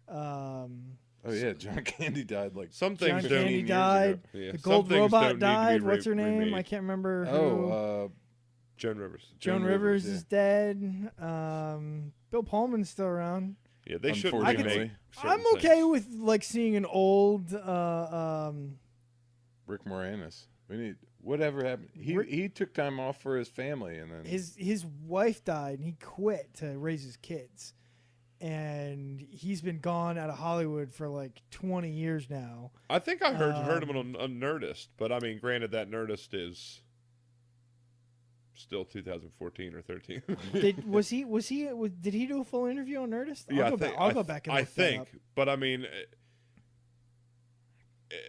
Oh yeah, John Candy died like. Some John things don't. Candy years died. ago. Yeah, The some gold things don't robot need to be died. What's her name? remade. I can't remember. Who. Oh, Joan Rivers. Joan Joan Rivers Rivers, is dead. Bill Pullman's still around. Yeah, they shouldn't Unfortunately. remake. I'm certain okay things. with like seeing an old. Rick Moranis. We need whatever happened. He took time off for his family and then His wife died and he quit to raise his kids, and he's been gone out of Hollywood for like 20 years now. I think I heard him on Nerdist, but I mean, granted, that Nerdist is still 2014 or 13. Did he do a full interview on Nerdist? Yeah, I'll go back and I look that think, up. but I mean,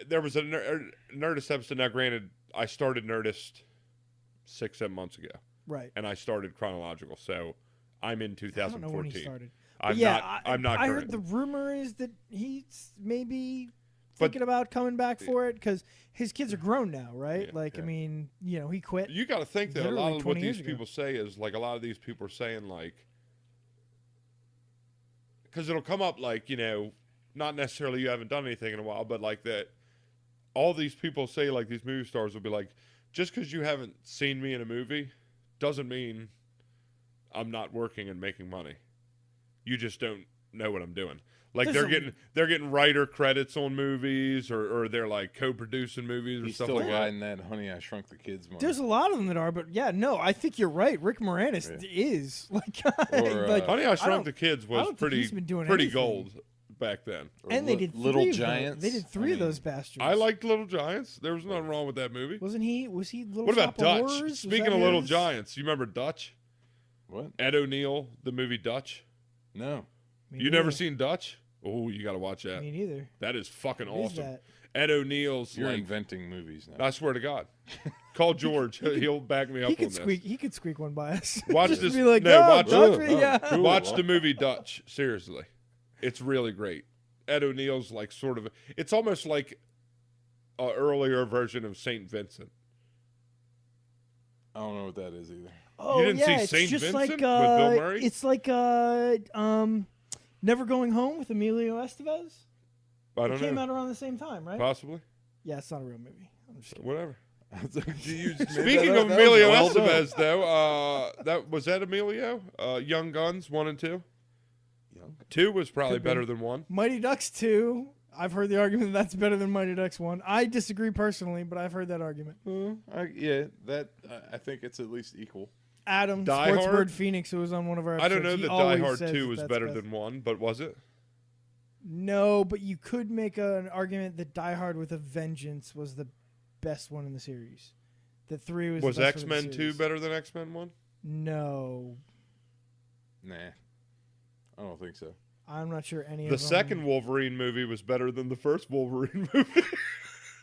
there was a Nerdist episode. Now, granted, I started Nerdist 6-7 months ago, Right. and I started chronological, so I'm in I don't know when he 2014. started. I'm But yeah, not. I'm not. I current. heard the rumor is that he's maybe But- thinking about coming back for it because his kids are grown now, right? Yeah, like, I yeah. mean, he quit. You got to think that a Literally lot of what 20 these years ago. people say is like a lot of these people are saying like, because it'll come up like not necessarily you haven't done anything in a while, but like that. All these people say like these movie stars will be like, just because you haven't seen me in a movie, doesn't mean I'm not working and making money. You just don't know what I'm doing. Like There's they're getting writer credits on movies, or they're like co-producing movies or he's stuff still like that. riding that Honey I Shrunk the Kids money. There's a lot of them that are, but yeah, no, I think you're right. Rick Moranis is like, Or, like Honey, I don't- Shrunk the Kids I was don't think pretty he's been doing pretty anything. gold back then. Or and they did Little three of those. Giants. They did three I of mean, those bastards. I liked Little Giants. There was nothing wrong with that movie. Wasn't he? Was he? Little What about Shop of Dutch? Horrors? Was Speaking that of Little his? Giants, you remember Dutch? What? Ed O'Neill, the movie Dutch. No. Me You never neither. seen Dutch? Oh, you got to watch that. Me neither. That is fucking What is awesome. that? Ed O'Neill's You're like. inventing movies now. I swear to God. Call George. He'll back me up He on could this. squeak. He could squeak one by us. Watch Just this. Be like, No, "Oh, watch- Dutch, Oh, yeah." cool. Watch the movie Dutch. Seriously. It's really great. Ed O'Neill's like sort of. It's almost like an earlier version of St. Vincent. I don't know what that is either. Oh, didn't see yeah, it's Saint just Vincent like with Bill Murray? It's like Never Going Home with Emilio Estevez. I It don't came know. out around the same time, right? Possibly. Yeah, it's not a real movie. I'm just kidding. Whatever. Speaking Speaking of Emilio Estevez, though, that Emilio? Young Guns 1 and 2. 2 was probably Could be. better than 1. Mighty Ducks 2. I've heard the argument that's better than Mighty Ducks 1. I disagree personally, but I've heard that argument. I think it's at least equal. Adam, Die Sportsbird Hard? Phoenix, who was on one of our I episodes, don't know he that Die always Hard says 2 was that's better best. than 1, but was it? No, but you could make an argument that Die Hard with a Vengeance was the best one in the series. That 3 was Was the best one in the X-Men 2 series. better than X-Men 1? No. Nah, I don't think so. I'm not sure any The of them. second Wolverine movie was better than the first Wolverine movie.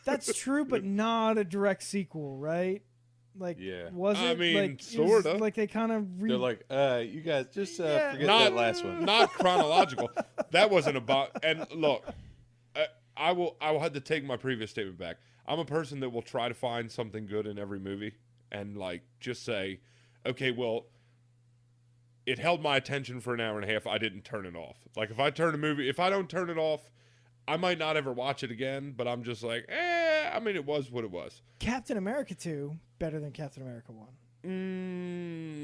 That's true, but not a direct sequel, right? Like, Yeah. was it? I mean, like, it was sorta. Like they kind of They're like, you guys just Yeah. forget Not- that last one. Not chronological. That wasn't about. And look, I will have to take my previous statement back. I'm a person that will try to find something good in every movie and like just say, okay, well, it held my attention for an hour and a half. I didn't turn it off. Like if I don't turn it off, I might not ever watch it again, but I'm just like, I mean, it was what it was. Captain America 2 better than Captain America 1.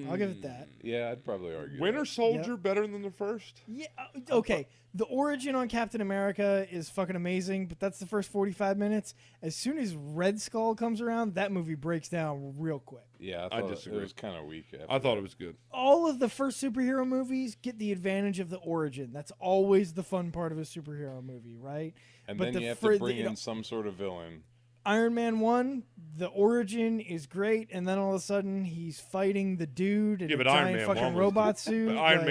I'll give it that. Yeah, I'd probably argue. Winter Soldier better than the first? Yeah, okay. The origin on Captain America is fucking amazing, but that's the first 45 minutes. As soon as Red Skull comes around, that movie breaks down real quick. Yeah, I thought disagree. It was kind of weak. I thought it was good. All of the first superhero movies get the advantage of the origin. That's always the fun part of a superhero movie, right? And but then you have to bring in some sort of villain. Iron Man 1, the origin is great, and then all of a sudden he's fighting the dude in a Iron giant Man fucking 1 was robot the, suit. But Iron like,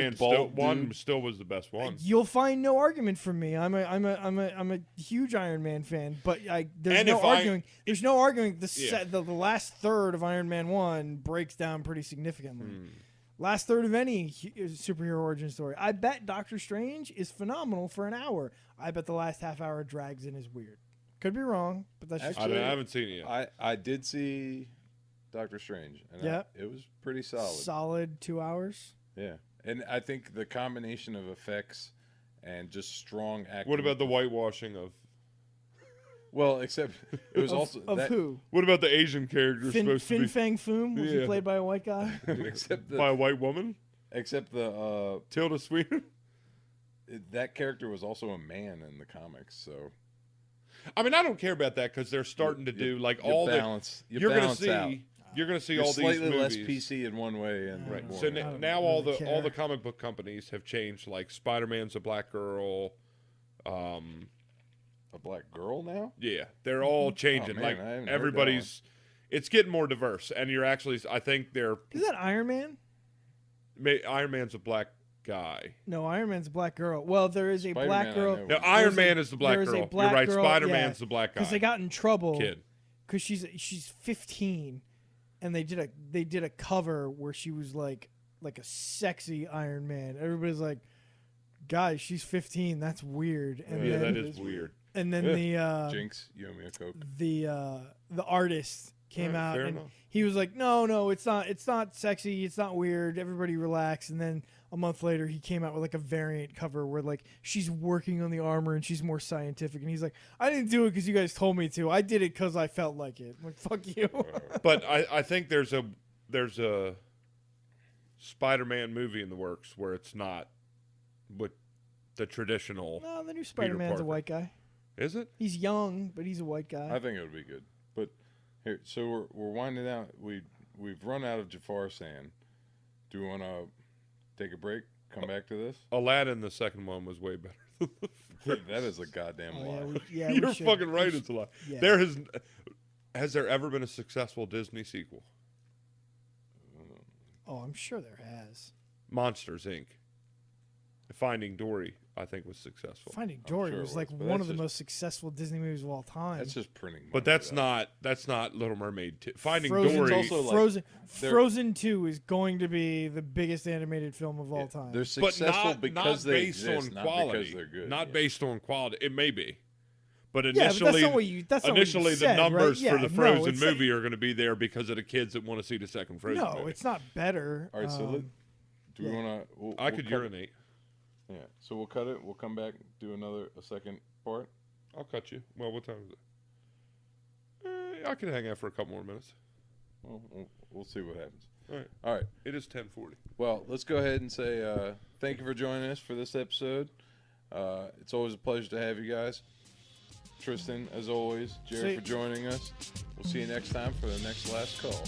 Man still was the best one. You'll find no argument from me. I'm a huge Iron Man fan, but there's no arguing. There's no arguing. The last third of Iron Man 1 breaks down pretty significantly. Last third of any superhero origin story. I bet Doctor Strange is phenomenal for an hour. I bet the last half hour drags in is weird. Could be wrong, but that's just I haven't seen it yet. I did see Doctor Strange, and it was pretty solid. Solid 2 hours. Yeah, and I think the combination of effects and just strong acting. What about the whitewashing of? Well, except it was also of who? What about the Asian character supposed to be? Fin Fang Foom? Was he played by a white guy? By a white woman? Except the Tilda Swinton. That character was also a man in the comics, so. I mean, I don't care about that because they're starting to do like all balance. You're going to see. You're going to see all these movies. Slightly less PC in one way, and right. more So now all care. the comic book companies have changed. Like Spider-Man's a black girl. A black girl now? Yeah, they're all changing. Oh, man, like I haven't heard everybody's, it's getting more diverse, and you're actually. I think they're. Is that Iron Man? Iron Man's a black guy. No, Iron Man's a black girl. Well, there is a Spider-Man, black girl. I know. No, Iron Man is the black there is a girl. black You're right. girl, Spider-Man's the black guy. Because they got in trouble. Kid. Because she's 15, and they did a cover where she was like a sexy Iron Man. Everybody's like, guys, she's 15. That's weird. And Yeah, then, that is weird. And then Jinx, you owe me a Coke. the artist came out fair and enough. he was like, no, it's not sexy, it's not weird, everybody relax. And then a month later he came out with like a variant cover where like she's working on the armor and she's more scientific, and he's like, I didn't do it because you guys told me to, I did it because I felt like it. I'm like, fuck you. But I think there's a Spider-Man movie in the works where it's not with the traditional. No, the new Spider-Man's a Parker. white guy. Is it? He's young, but he's a white guy. I think it would be good. But here, so we're winding down. We've run out of Jafar Sand. Do we want to take a break? Come back to this? Aladdin, the second one, was way better than the first. That is a goddamn lie. You're fucking right. It's a lie. Yeah. There has there ever been a successful Disney sequel? Oh, I'm sure there has. Monsters Inc. Finding Dory, I think, was successful. Finding Dory sure was it like was, but one that's of the just- most successful Disney movies of all time. That's just printing money. But that's though. not Little Mermaid. Finding Frozen's Dory. also like- Frozen, they're- Frozen 2 is going to be the biggest animated film of all time. They're but successful not because not they based exist, on not quality. because they're good. Not Yeah. based on quality. It may be, but yeah, but that's initially, not what you. That's not what you initially said, the numbers right? for Yeah, the no, Frozen it's like- movie are going to be there because of the kids that want to see the second Frozen No, movie. it's not better. All right, so do we yeah. want to? I could urinate. Yeah, so we'll cut it. We'll come back, do a second part. I'll cut you. Well, what time is it? I can hang out for a couple more minutes. Well, we'll see what happens. All right. All right. It is 10:40. Well, let's go ahead and say thank you for joining us for this episode. It's always a pleasure to have you guys. Tristan, as always, Jared, for joining us. We'll see you next time for the next last call.